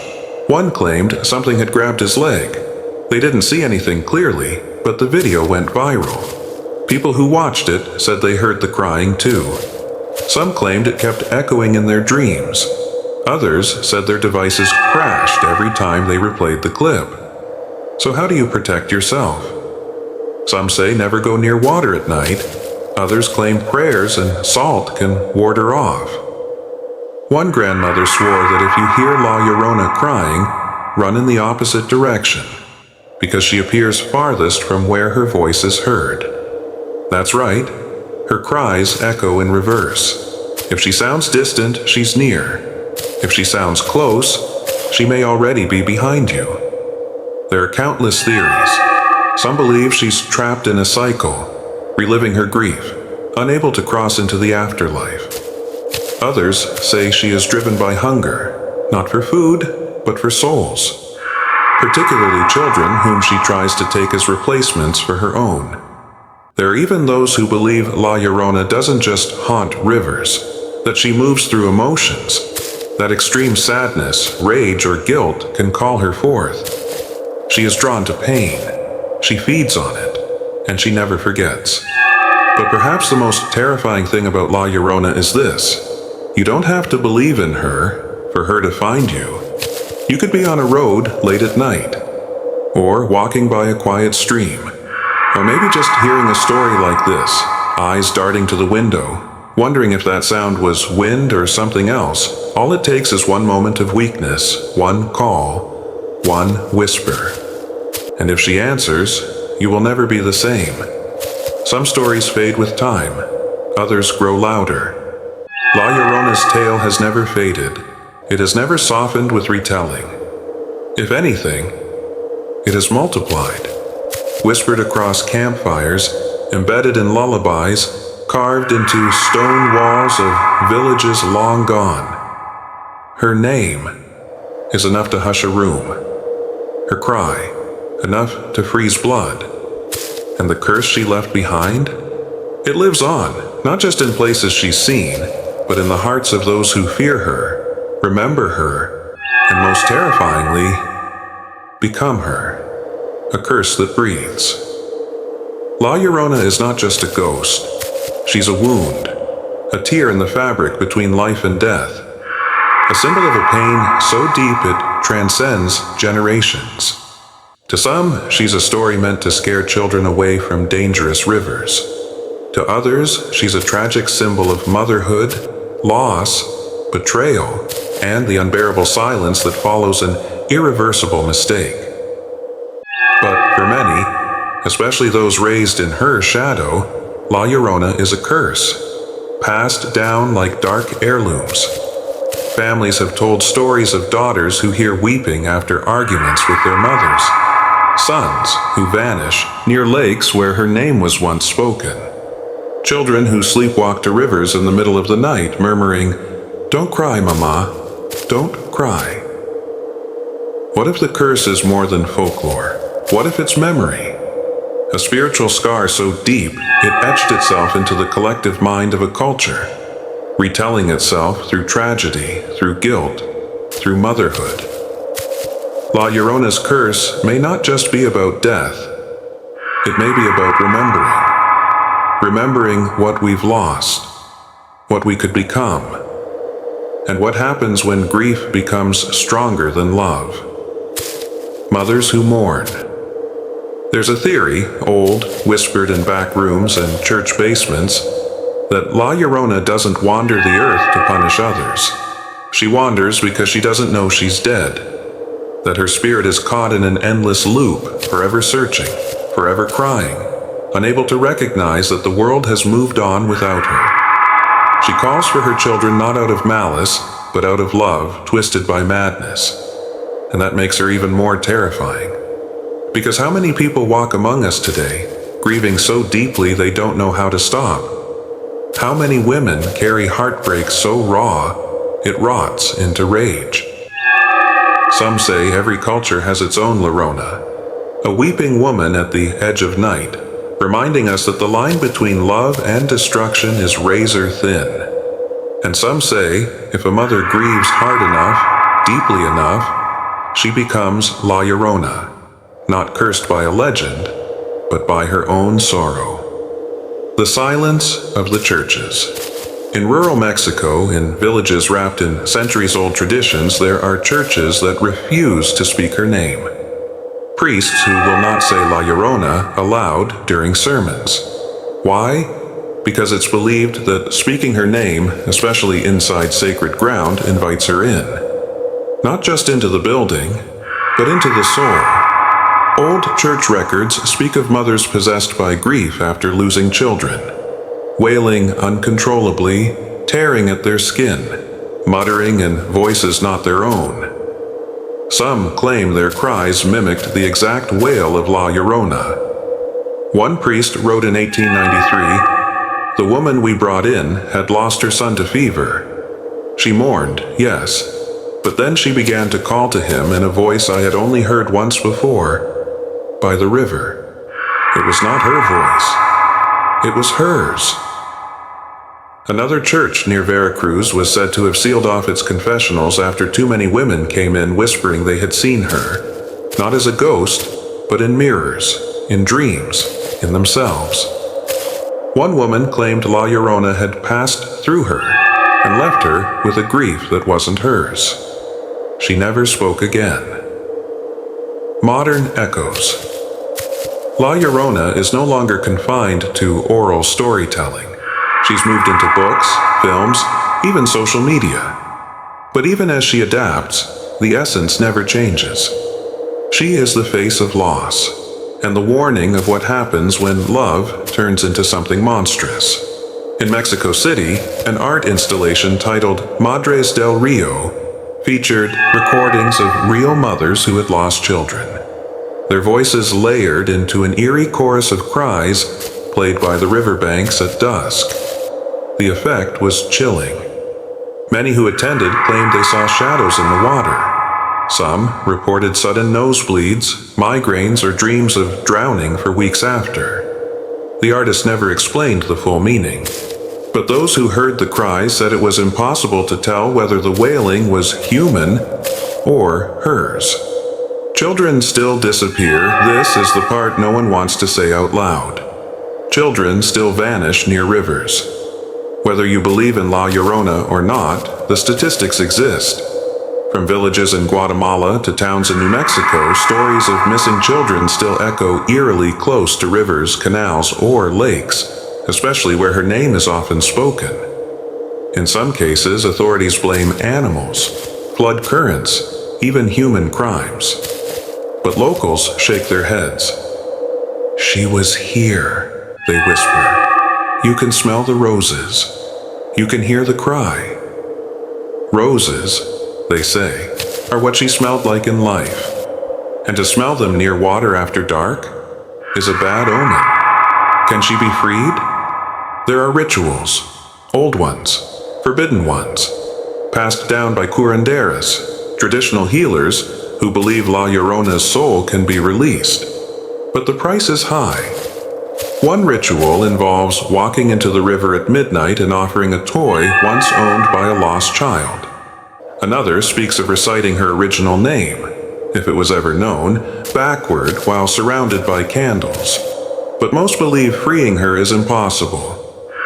One claimed something had grabbed his leg. They didn't see anything clearly, but the video went viral. People who watched it said they heard the crying too. Some claimed it kept echoing in their dreams. Others said their devices crashed every time they replayed the clip. So how do you protect yourself? Some say never go near water at night. Others claim prayers and salt can ward her off. One grandmother swore that if you hear La Llorona crying, run in the opposite direction, because she appears farthest from where her voice is heard. That's right, her cries echo in reverse. If she sounds distant, she's near. If she sounds close, she may already be behind you. There are countless theories. Some believe she's trapped in a cycle, reliving her grief, unable to cross into the afterlife. Others say she is driven by hunger, not for food, but for souls, particularly children whom she tries to take as replacements for her own. There are even those who believe La Llorona doesn't just haunt rivers, that she moves through emotions, that extreme sadness, rage, or guilt can call her forth. She is drawn to pain, she feeds on it, and she never forgets. But perhaps the most terrifying thing about La Llorona is this: you don't have to believe in her for her to find you. You could be on a road late at night, or walking by a quiet stream, or maybe just hearing a story like this, eyes darting to the window, wondering if that sound was wind or something else. All it takes is one moment of weakness, one call, one whisper. And if she answers, you will never be the same. Some stories fade with time, others grow louder. La Llorona's tale has never faded. It has never softened with retelling. If anything, it has multiplied, whispered across campfires, embedded in lullabies, carved into stone walls of villages long gone. Her name is enough to hush a room. Her cry, enough to freeze blood. And the curse she left behind? It lives on, not just in places she's seen, but in the hearts of those who fear her, remember her, and most terrifyingly, become her. A curse that breathes. La Llorona is not just a ghost. She's a wound, a tear in the fabric between life and death, a symbol of a pain so deep it transcends generations. To some, she's a story meant to scare children away from dangerous rivers. To others, she's a tragic symbol of motherhood, loss, betrayal, and the unbearable silence that follows an irreversible mistake. But for many, especially those raised in her shadow, La Llorona is a curse, passed down like dark heirlooms. Families have told stories of daughters who hear weeping after arguments with their mothers, sons who vanish near lakes where her name was once spoken, children who sleepwalk to rivers in the middle of the night murmuring, "Don't cry, Mama, don't cry." What if the curse is more than folklore? What if it's memory? A spiritual scar so deep it etched itself into the collective mind of a culture, retelling itself through tragedy, through guilt, through motherhood. La Llorona's curse may not just be about death. It may be about remembering. Remembering what we've lost, what we could become, and what happens when grief becomes stronger than love. Mothers who mourn. There's a theory, old, whispered in back rooms and church basements, that La Llorona doesn't wander the earth to punish others. She wanders because she doesn't know she's dead, that her spirit is caught in an endless loop, forever searching, forever crying, unable to recognize that the world has moved on without her. She calls for her children not out of malice, but out of love, twisted by madness. And that makes her even more terrifying. Because how many people walk among us today, grieving so deeply they don't know how to stop? How many women carry heartbreak so raw, it rots into rage? Some say every culture has its own Llorona, a weeping woman at the edge of night, reminding us that the line between love and destruction is razor thin. And some say, if a mother grieves hard enough, deeply enough, she becomes La Llorona, not cursed by a legend, but by her own sorrow. The silence of the churches. In rural Mexico, in villages wrapped in centuries-old traditions, there are churches that refuse to speak her name. Priests who will not say La Llorona aloud during sermons. Why? Because it's believed that speaking her name, especially inside sacred ground, invites her in. Not just into the building, but into the soul. Old church records speak of mothers possessed by grief after losing children, wailing uncontrollably, tearing at their skin, muttering in voices not their own. Some claim their cries mimicked the exact wail of La Llorona. One priest wrote in 1893, "The woman we brought in had lost her son to fever. She mourned, yes, but then she began to call to him in a voice I had only heard once before, by the river. It was not her voice. It was hers." Another church near Veracruz was said to have sealed off its confessionals after too many women came in whispering they had seen her, not as a ghost, but in mirrors, in dreams, in themselves. One woman claimed La Llorona had passed through her and left her with a grief that wasn't hers. She never spoke again. Modern echoes. La Llorona is no longer confined to oral storytelling. She's moved into books, films, even social media. But even as she adapts, the essence never changes. She is the face of loss, and the warning of what happens when love turns into something monstrous. In Mexico City, an art installation titled Madres del Rio featured recordings of real mothers who had lost children. Their voices layered into an eerie chorus of cries played by the riverbanks at dusk. The effect was chilling. Many who attended claimed they saw shadows in the water. Some reported sudden nosebleeds, migraines, or dreams of drowning for weeks after. The artist never explained the full meaning, but those who heard the cries said it was impossible to tell whether the wailing was human or hers. Children still disappear. This is the part no one wants to say out loud. Children still vanish near rivers. Whether you believe in La Llorona or not, the statistics exist. From villages in Guatemala to towns in New Mexico, stories of missing children still echo eerily close to rivers, canals, or lakes, especially where her name is often spoken. In some cases, authorities blame animals, flood currents, even human crimes. But locals shake their heads. "She was here," they whisper. "You can smell the roses. You can hear the cry." Roses, they say, are what she smelled like in life. And to smell them near water after dark is a bad omen. Can she be freed? There are rituals, old ones, forbidden ones, passed down by curanderas, traditional healers who believe La Llorona's soul can be released. But the price is high. One ritual involves walking into the river at midnight and offering a toy once owned by a lost child. Another speaks of reciting her original name, if it was ever known, backward while surrounded by candles. But most believe freeing her is impossible,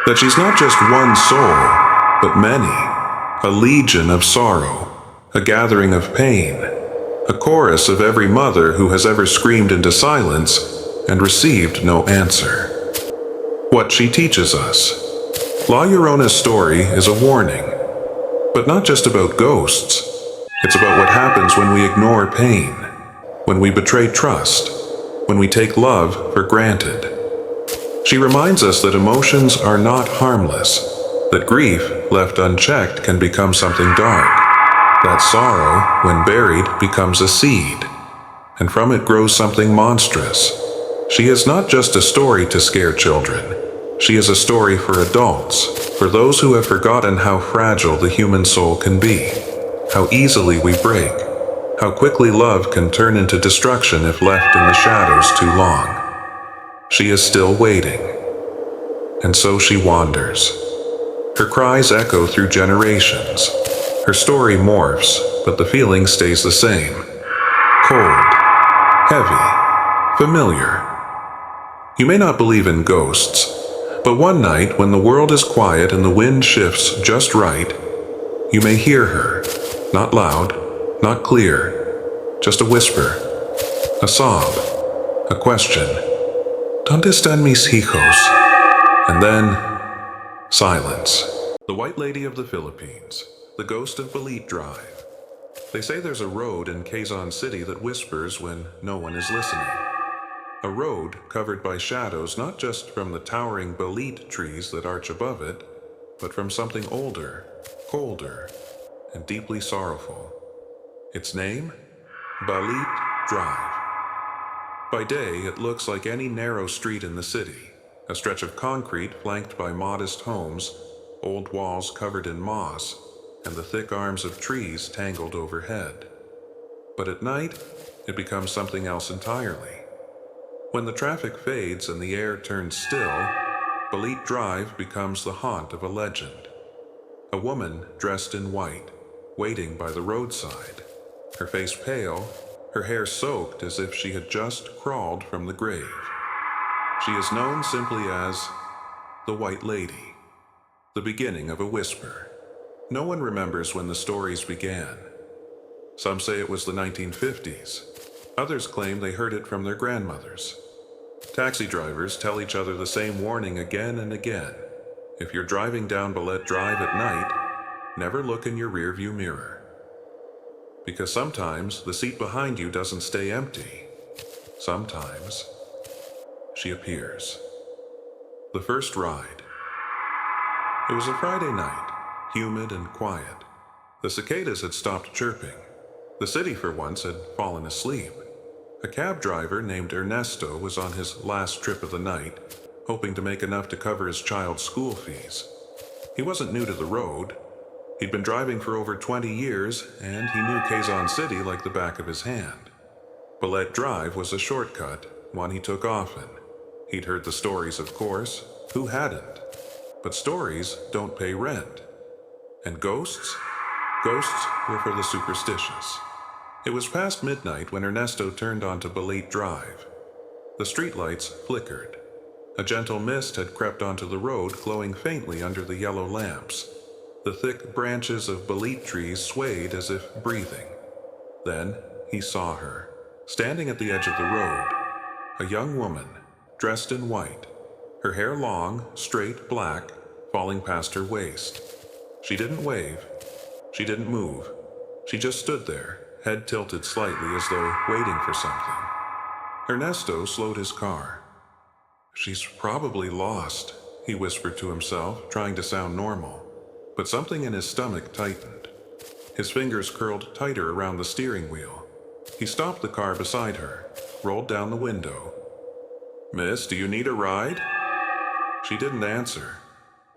that she's not just one soul, but many, a legion of sorrow, a gathering of pain, a chorus of every mother who has ever screamed into silence and received no answer. What she teaches us. La Llorona's story is a warning, but not just about ghosts. It's about what happens when we ignore pain, when we betray trust, when we take love for granted. She reminds us that emotions are not harmless, that grief left unchecked can become something dark, that sorrow, when buried, becomes a seed, and from it grows something monstrous. She is not just a story to scare children. She is a story for adults, for those who have forgotten how fragile the human soul can be, how easily we break, how quickly love can turn into destruction if left in the shadows too long. She is still waiting, and so she wanders. Her cries echo through generations. Her story morphs, but the feeling stays the same. Cold, heavy, familiar. You may not believe in ghosts, but one night when the world is quiet and the wind shifts just right, you may hear her, not loud, not clear, just a whisper, a sob, a question. "¿Dónde están mis hijos?" And then, silence. The White Lady of the Philippines, the ghost of Balete Drive. They say there's a road in Quezon City that whispers when no one is listening. A road covered by shadows not just from the towering Balete trees that arch above it, but from something older, colder, and deeply sorrowful. Its name? Balete Drive. By day, it looks like any narrow street in the city, a stretch of concrete flanked by modest homes, old walls covered in moss, and the thick arms of trees tangled overhead. But at night, it becomes something else entirely. When the traffic fades and the air turns still, Balete Drive becomes the haunt of a legend. A woman dressed in white, waiting by the roadside, her face pale, her hair soaked as if she had just crawled from the grave. She is known simply as the White Lady, the beginning of a whisper. No one remembers when the stories began. Some say it was the 1950s. Others claim they heard it from their grandmothers. Taxi drivers tell each other the same warning again and again. If you're driving down Balete Drive at night, never look in your rearview mirror. Because sometimes the seat behind you doesn't stay empty. Sometimes she appears. The first ride. It was a Friday night, humid and quiet. The cicadas had stopped chirping. The city for once had fallen asleep. A cab driver named Ernesto was on his last trip of the night, hoping to make enough to cover his child's school fees. He wasn't new to the road. He'd been driving for over 20 years, and he knew Quezon City like the back of his hand. Balete Drive was a shortcut, one he took often. He'd heard the stories, of course. Who hadn't? But stories don't pay rent. And ghosts? Ghosts were for the superstitious. It was past midnight when Ernesto turned onto Balete Drive. The streetlights flickered. A gentle mist had crept onto the road, glowing faintly under the yellow lamps. The thick branches of bolete trees swayed as if breathing. Then he saw her, standing at the edge of the road. A young woman, dressed in white. Her hair long, straight black, falling past her waist. She didn't wave. She didn't move. She just stood there, head tilted slightly as though waiting for something. Ernesto slowed his car. "She's probably lost," he whispered to himself, trying to sound normal. But something in his stomach tightened. His fingers curled tighter around the steering wheel. He stopped the car beside her, rolled down the window. "Miss, do you need a ride?" She didn't answer.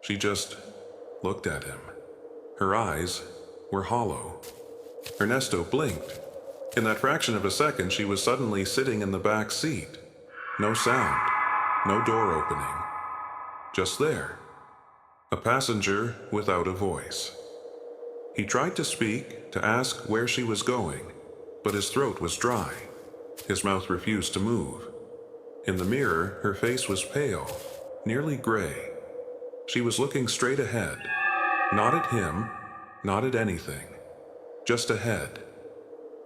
She just looked at him. Her eyes were hollow. Ernesto blinked. In that fraction of a second, she was suddenly sitting in the back seat. No sound, no door opening. Just there. A passenger without a voice. He tried to speak, to ask where she was going, but his throat was dry. His mouth refused to move. In the mirror, her face was pale, nearly gray. She was looking straight ahead. Not at him, not at anything. Just ahead.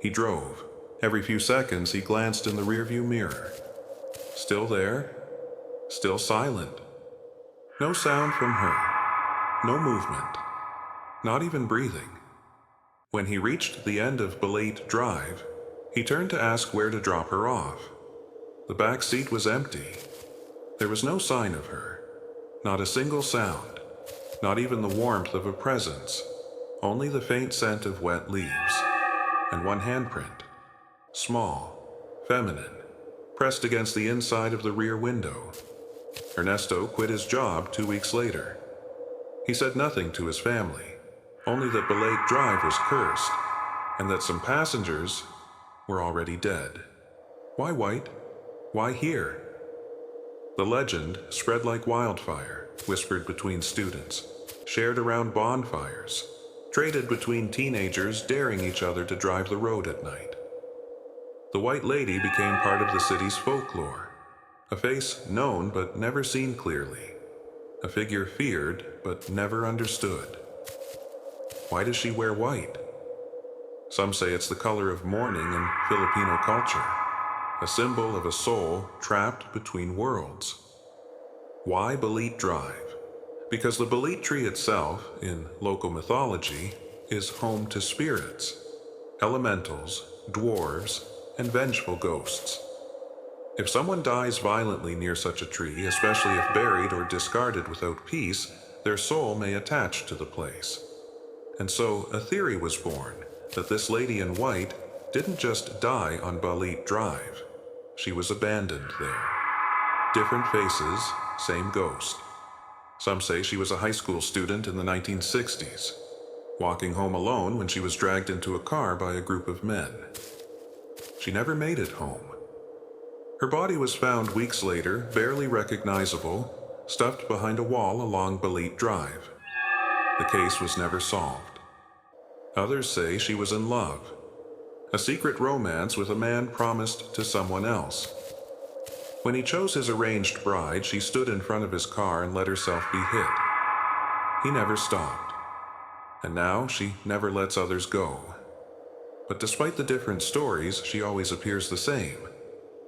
He drove. Every few seconds, he glanced in the rearview mirror. Still there. Still silent. No sound from her. No movement. Not even breathing. When he reached the end of Balete Drive, he turned to ask where to drop her off. The back seat was empty. There was no sign of her. Not a single sound. Not even the warmth of a presence. Only the faint scent of wet leaves. And one handprint. Small, feminine, pressed against the inside of the rear window. Ernesto quit his job 2 weeks later. He said nothing to his family, only that Balete Drive was cursed, and that some passengers were already dead. Why white? Why here? The legend spread like wildfire, whispered between students, shared around bonfires, traded between teenagers daring each other to drive the road at night. The White Lady became part of the city's folklore, a face known but never seen clearly, a figure feared but never understood. Why does she wear white? Some say it's the color of mourning in Filipino culture, a symbol of a soul trapped between worlds. Why Balete Drive? Because the Balete tree itself, in local mythology, is home to spirits, elementals, dwarves, and vengeful ghosts. If someone dies violently near such a tree, especially if buried or discarded without peace, their soul may attach to the place. And so a theory was born that this lady in white didn't just die on Balete Drive. She was abandoned there. Different faces, same ghost. Some say she was a high school student in the 1960s, walking home alone when she was dragged into a car by a group of men. She never made it home. Her body was found weeks later, barely recognizable, stuffed behind a wall along Balete Drive. The case was never solved. Others say she was in love, a secret romance with a man promised to someone else. When he chose his arranged bride, she stood in front of his car and let herself be hit. He never stopped. And now she never lets others go. But despite the different stories, she always appears the same.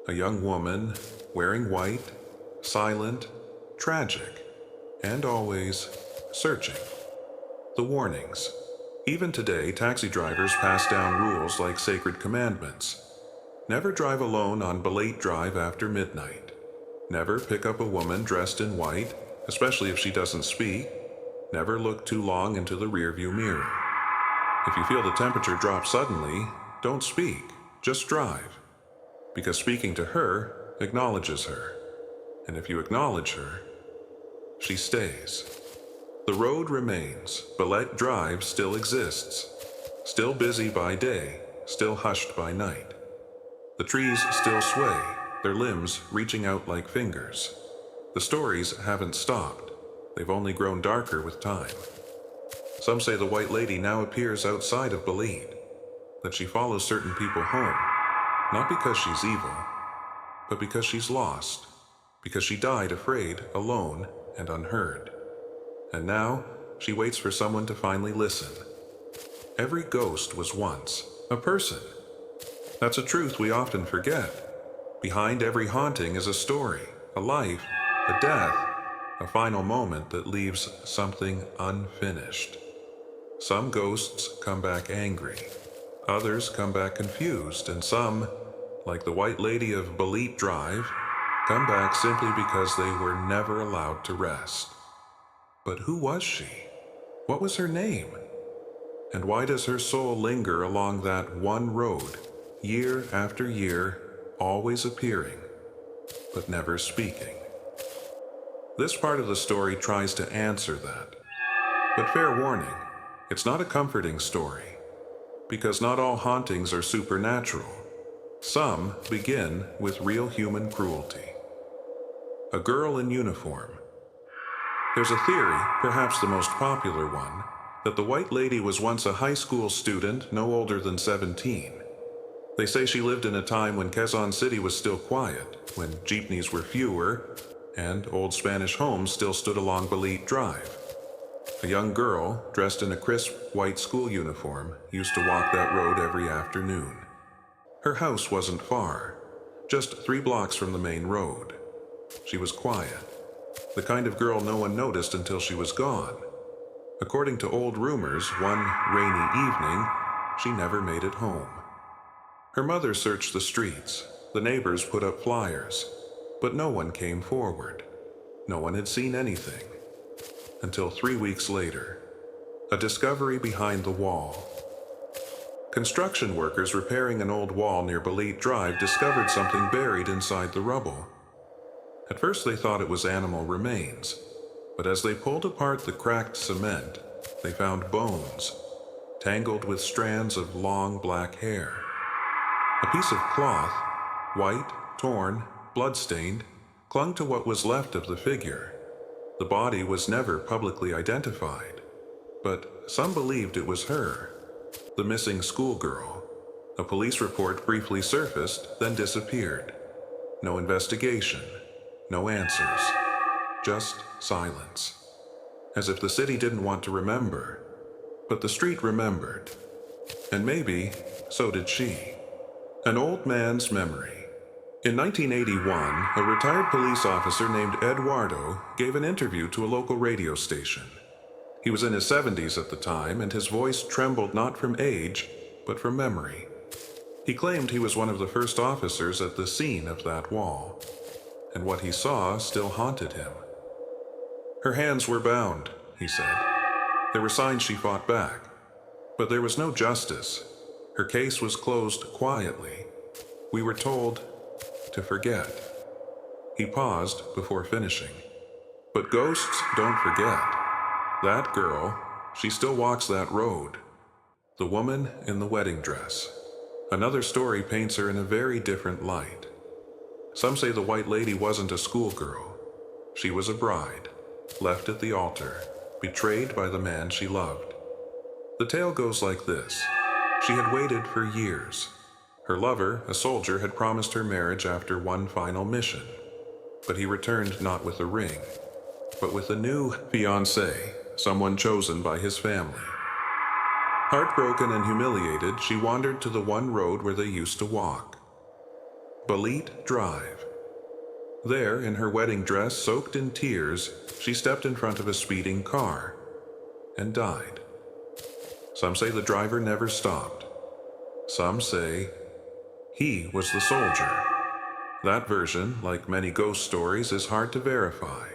A young woman, wearing white, silent, tragic, and always searching. The warnings. Even today, taxi drivers pass down rules like sacred commandments. Never drive alone on Balete Drive after midnight. Never pick up a woman dressed in white, especially if she doesn't speak. Never look too long into the rearview mirror. If you feel the temperature drop suddenly, don't speak, just drive. Because speaking to her acknowledges her. And if you acknowledge her, she stays. The road remains. Balete Drive still exists. Still busy by day, still hushed by night. The trees still sway, their limbs reaching out like fingers. The stories haven't stopped. They've only grown darker with time. Some say the White Lady now appears outside of Balete, that she follows certain people home, not because she's evil, but because she's lost, because she died afraid, alone, and unheard. And now, she waits for someone to finally listen. Every ghost was once a person. That's a truth we often forget. Behind every haunting is a story, a life, a death, a final moment that leaves something unfinished. Some ghosts come back angry. Others come back confused, and some, like the White Lady of Balete Drive, come back simply because they were never allowed to rest. But who was she? What was her name? And why does her soul linger along that one road, year after year, always appearing, but never speaking? This part of the story tries to answer that. But fair warning, it's not a comforting story, because not all hauntings are supernatural. Some begin with real human cruelty. A girl in uniform. There's a theory, perhaps the most popular one, that the White Lady was once a high school student no older than 17. They say she lived in a time when Quezon City was still quiet, when jeepneys were fewer, and old Spanish homes still stood along Balete Drive. A young girl, dressed in a crisp white school uniform, used to walk that road every afternoon. Her house wasn't far, just 3 blocks from the main road. She was quiet, the kind of girl no one noticed until she was gone. According to old rumors, one rainy evening, she never made it home. Her mother searched the streets, the neighbors put up flyers, but no one came forward. No one had seen anything. Until 3 weeks later, a discovery behind the wall. Construction workers repairing an old wall near Balete Drive discovered something buried inside the rubble. At first they thought it was animal remains, but as they pulled apart the cracked cement, they found bones, tangled with strands of long black hair. A piece of cloth, white, torn, blood-stained, clung to what was left of the figure. The body was never publicly identified, but some believed it was her, the missing schoolgirl. A police report briefly surfaced, then disappeared. No investigation, no answers, just silence. As if the city didn't want to remember, but the street remembered. And maybe, so did she. An old man's memory. In 1981, a retired police officer named Eduardo gave an interview to a local radio station. He was in his 70s at the time, and his voice trembled not from age, but from memory. He claimed he was one of the first officers at the scene of that wall, and what he saw still haunted him. Her hands were bound, he said. There were signs she fought back, but there was no justice. Her case was closed quietly. We were told to forget. He paused before finishing. But ghosts don't forget. That girl, she still walks that road. The woman in the wedding dress. Another story paints her in a very different light. Some say the White Lady wasn't a schoolgirl. She was a bride, left at the altar, betrayed by the man she loved. The tale goes like this. She had waited for years. Her lover, a soldier, had promised her marriage after one final mission. But he returned not with a ring, but with a new fiancé, someone chosen by his family. Heartbroken and humiliated, she wandered to the one road where they used to walk. Balete Drive. There, in her wedding dress soaked in tears, she stepped in front of a speeding car and died. Some say the driver never stopped. Some say he was the soldier. That version, like many ghost stories, is hard to verify.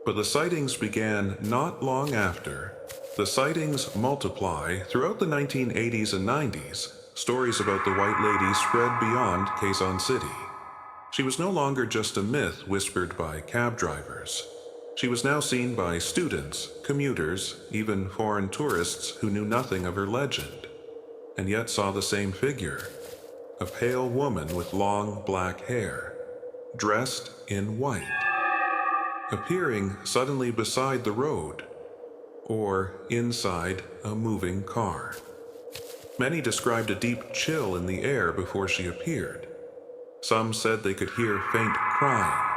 But the sightings began not long after. The sightings multiply throughout the 1980s and 90s. Stories about the White Lady spread beyond Quezon City. She was no longer just a myth whispered by cab drivers. She was now seen by students, commuters, even foreign tourists who knew nothing of her legend, and yet saw the same figure. A pale woman with long black hair, dressed in white, appearing suddenly beside the road, or inside a moving car. Many described a deep chill in the air before she appeared. Some said they could hear faint crying,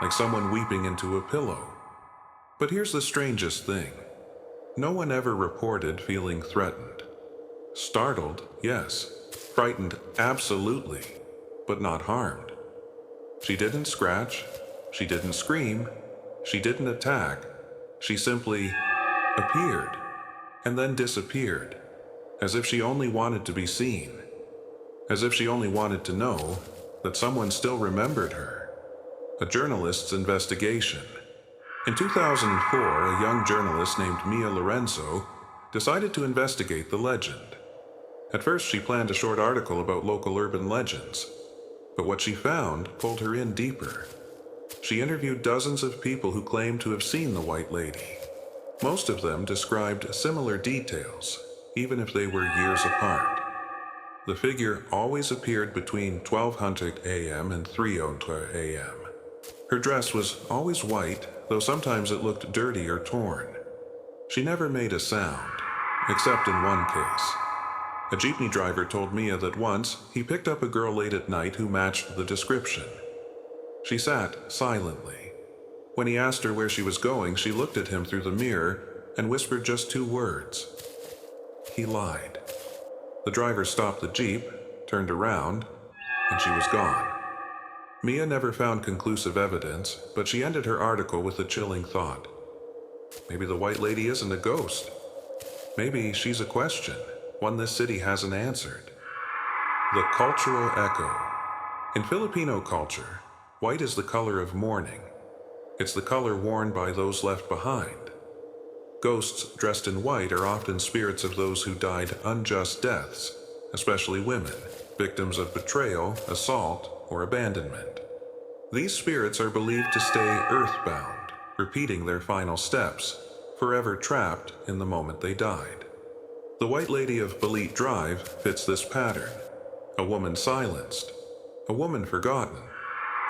like someone weeping into a pillow. But here's the strangest thing. No one ever reported feeling threatened. Startled, yes. Frightened, absolutely, but not harmed. She didn't scratch, she didn't scream, she didn't attack. She simply appeared, and then disappeared, as if she only wanted to be seen, as if she only wanted to know that someone still remembered her. A journalist's investigation. In 2004, a young journalist named Mia Lorenzo decided to investigate the legend. At first, she planned a short article about local urban legends, but what she found pulled her in deeper. She interviewed dozens of people who claimed to have seen the White Lady. Most of them described similar details, even if they were years apart. The figure always appeared between 1200 a.m. and 3:00 a.m. Her dress was always white, though sometimes it looked dirty or torn. She never made a sound, except in one case. A jeepney driver told Mia that once he picked up a girl late at night who matched the description. She sat silently. When he asked her where she was going, she looked at him through the mirror and whispered just 2 words. He lied. The driver stopped the jeep, turned around, and she was gone. Mia never found conclusive evidence, but she ended her article with a chilling thought. Maybe the White Lady isn't a ghost. Maybe she's a question, one this city hasn't answered. The cultural echo. In Filipino culture, white is the color of mourning. It's the color worn by those left behind. Ghosts dressed in white are often spirits of those who died unjust deaths, especially women, victims of betrayal, assault, or abandonment. These spirits are believed to stay earthbound, repeating their final steps, forever trapped in the moment they died. The White Lady of Balete Drive fits this pattern. A woman silenced, a woman forgotten,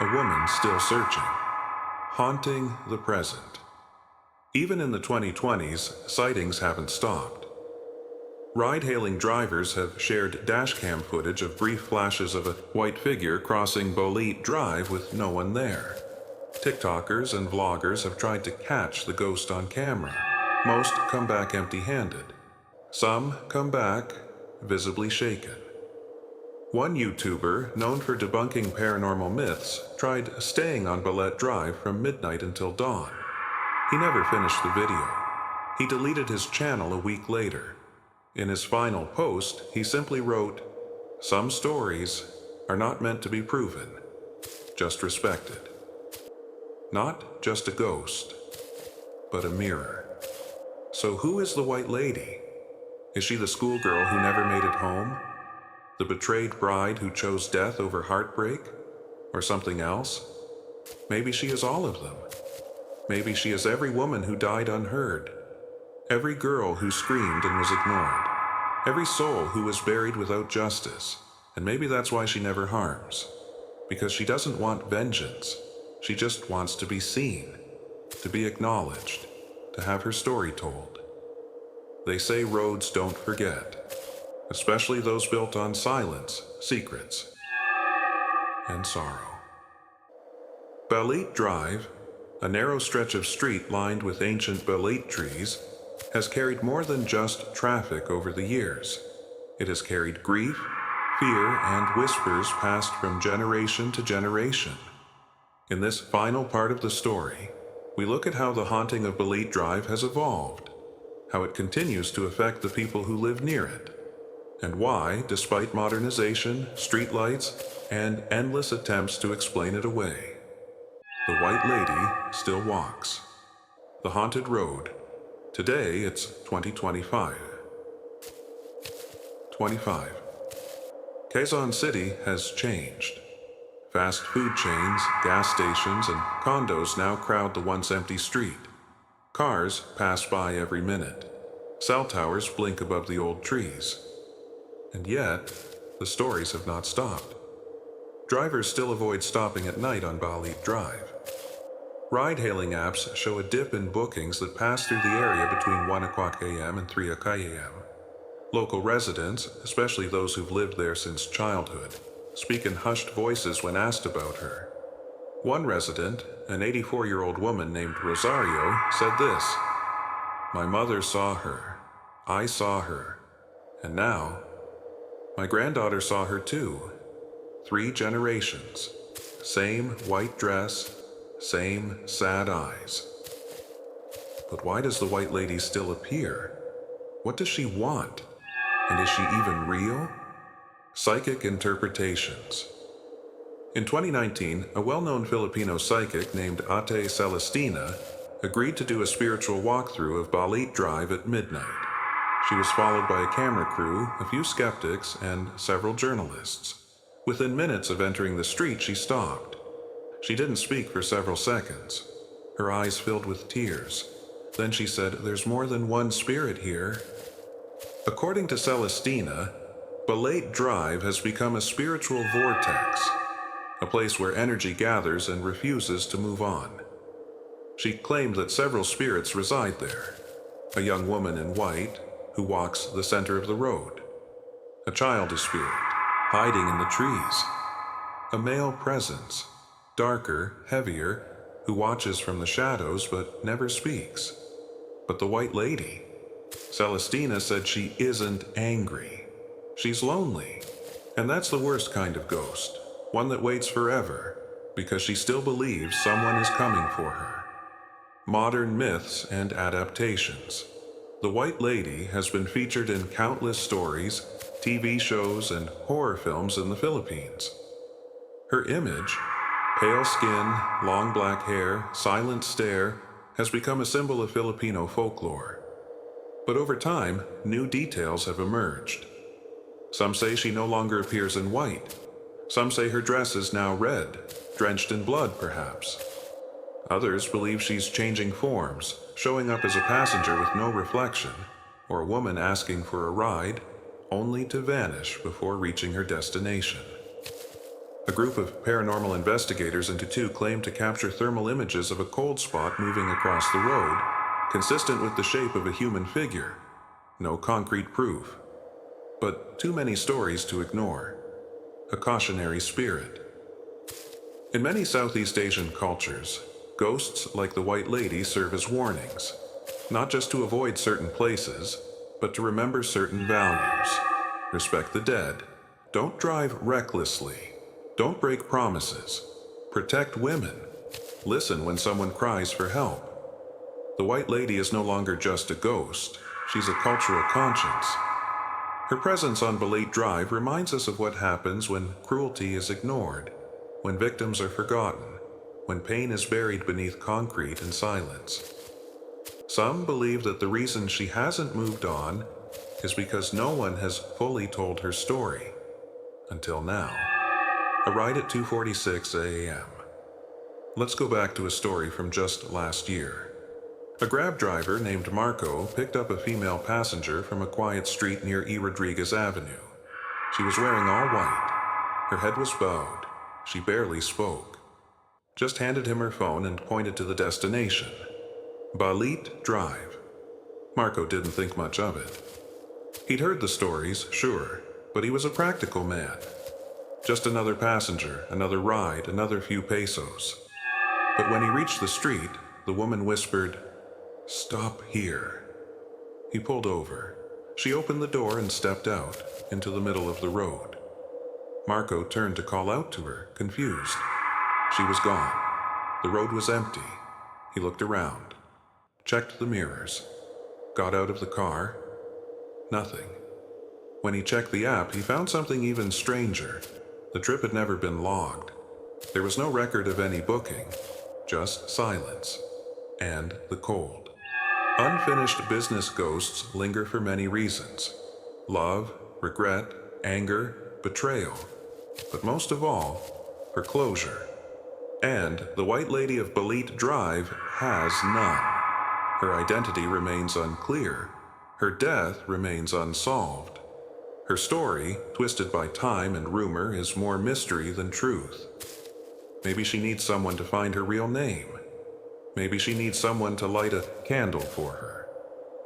a woman still searching, haunting the present. Even in the 2020s, sightings haven't stopped. Ride-hailing drivers have shared dashcam footage of brief flashes of a white figure crossing Balete Drive with no one there. TikTokers and vloggers have tried to catch the ghost on camera. Most come back empty-handed. Some come back visibly shaken. One YouTuber, known for debunking paranormal myths, tried staying on Balete Drive from midnight until dawn. He never finished the video. He deleted his channel a week later. In his final post, he simply wrote, "Some stories are not meant to be proven, just respected." Not just a ghost, but a mirror. So who is the White Lady? Is she the schoolgirl who never made it home? The betrayed bride who chose death over heartbreak? Or something else? Maybe she is all of them. Maybe she is every woman who died unheard. Every girl who screamed and was ignored. Every soul who was buried without justice. And maybe that's why she never harms. Because she doesn't want vengeance. She just wants to be seen, to be acknowledged, to have her story told. They say roads don't forget, especially those built on silence, secrets, and sorrow. Balete Drive, a narrow stretch of street lined with ancient balete trees, has carried more than just traffic over the years. It has carried grief, fear, and whispers passed from generation to generation. In this final part of the story, we look at how the haunting of Balete Drive has evolved, how it continues to affect the people who live near it, and why, despite modernization, streetlights, and endless attempts to explain it away, the White Lady still walks. The Haunted Road. Today it's 2025. 25. Quezon City has changed. Fast food chains, gas stations, and condos now crowd the once empty street. Cars pass by every minute. Cell towers blink above the old trees. And yet, the stories have not stopped. Drivers still avoid stopping at night on Balete Drive. Ride-hailing apps show a dip in bookings that pass through the area between 1 o'clock a.m. and 3 o'clock a.m. Local residents, especially those who've lived there since childhood, speak in hushed voices when asked about her. One resident, an 84-year-old woman named Rosario, said this: "My mother saw her. I saw her. And now, my granddaughter saw her too. 3 generations. Same white dress, same sad eyes." But why does the White Lady still appear? What does she want? And is she even real? Psychic interpretations. In 2019, a well-known Filipino psychic named Ate Celestina agreed to do a spiritual walkthrough of Balete Drive at midnight. She was followed by a camera crew, a few skeptics, and several journalists. Within minutes of entering the street, she stopped. She didn't speak for several seconds. Her eyes filled with tears. Then she said, "There's more than one spirit here." According to Celestina, Balete Drive has become a spiritual vortex, a place where energy gathers and refuses to move on. She claimed that several spirits reside there. A young woman in white, who walks the center of the road. A childish spirit, hiding in the trees. A male presence, darker, heavier, who watches from the shadows but never speaks. But the White Lady, Celestina said she isn't angry. She's lonely. And that's the worst kind of ghost, one that waits forever, because she still believes someone is coming for her. Modern myths and adaptations. The White Lady has been featured in countless stories, TV shows, and horror films in the Philippines. Her image, pale skin, long black hair, silent stare, has become a symbol of Filipino folklore. But over time, new details have emerged. Some say she no longer appears in white. Some say her dress is now red, drenched in blood perhaps. Others believe she's changing forms, showing up as a passenger with no reflection, or a woman asking for a ride, only to vanish before reaching her destination. A group of paranormal investigators in Tutu claimed to capture thermal images of a cold spot moving across the road, consistent with the shape of a human figure. No concrete proof, but too many stories to ignore. A cautionary spirit. In many Southeast Asian cultures, ghosts like the White Lady serve as warnings, not just to avoid certain places, but to remember certain values. Respect the dead. Don't drive recklessly. Don't break promises. Protect women. Listen when someone cries for help. The White Lady is no longer just a ghost. She's a cultural conscience. Her presence on Balete Drive reminds us of what happens when cruelty is ignored, when victims are forgotten, when pain is buried beneath concrete and silence. Some believe that the reason she hasn't moved on is because no one has fully told her story. Until now. A ride at 2:46 a.m. Let's go back to a story from just last year. A Grab driver named Marco picked up a female passenger from a quiet street near E. Rodriguez Avenue. She was wearing all white. Her head was bowed. She barely spoke. Just handed him her phone and pointed to the destination. Balete Drive. Marco didn't think much of it. He'd heard the stories, sure, but he was a practical man. Just another passenger, another ride, another few pesos. But when he reached the street, the woman whispered, "Stop here." He pulled over. She opened the door and stepped out, into the middle of the road. Marco turned to call out to her, confused. She was gone. The road was empty. He looked around, checked the mirrors, got out of the car. Nothing. When he checked the app, he found something even stranger. The trip had never been logged. There was no record of any booking, just silence and the cold. Unfinished business ghosts linger for many reasons: love, regret, anger, betrayal, but most of all, for closure. And the White Lady of Balete Drive has none. Her identity remains unclear. Her death remains unsolved. Her story, twisted by time and rumor, is more mystery than truth. Maybe she needs someone to find her real name. Maybe she needs someone to light a candle for her.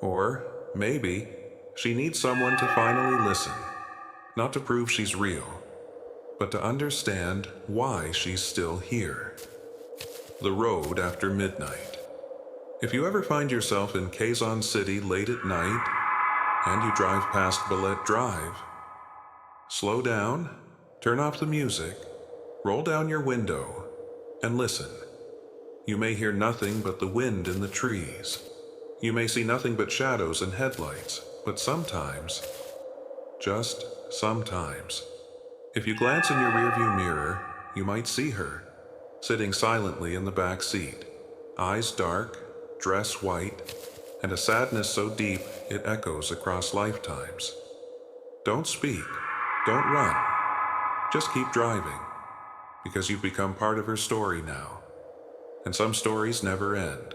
Or maybe she needs someone to finally listen, not to prove she's real, but to understand why she's still here. The Road After Midnight. If you ever find yourself in Quezon City late at night and you drive past Balete Drive, slow down, turn off the music, roll down your window, and listen. You may hear nothing but the wind in the trees. You may see nothing but shadows and headlights, but sometimes, just sometimes, if you glance in your rearview mirror, you might see her, sitting silently in the back seat, eyes dark, dress white, and a sadness so deep it echoes across lifetimes. Don't speak, don't run, just keep driving, because you've become part of her story now. And some stories never end.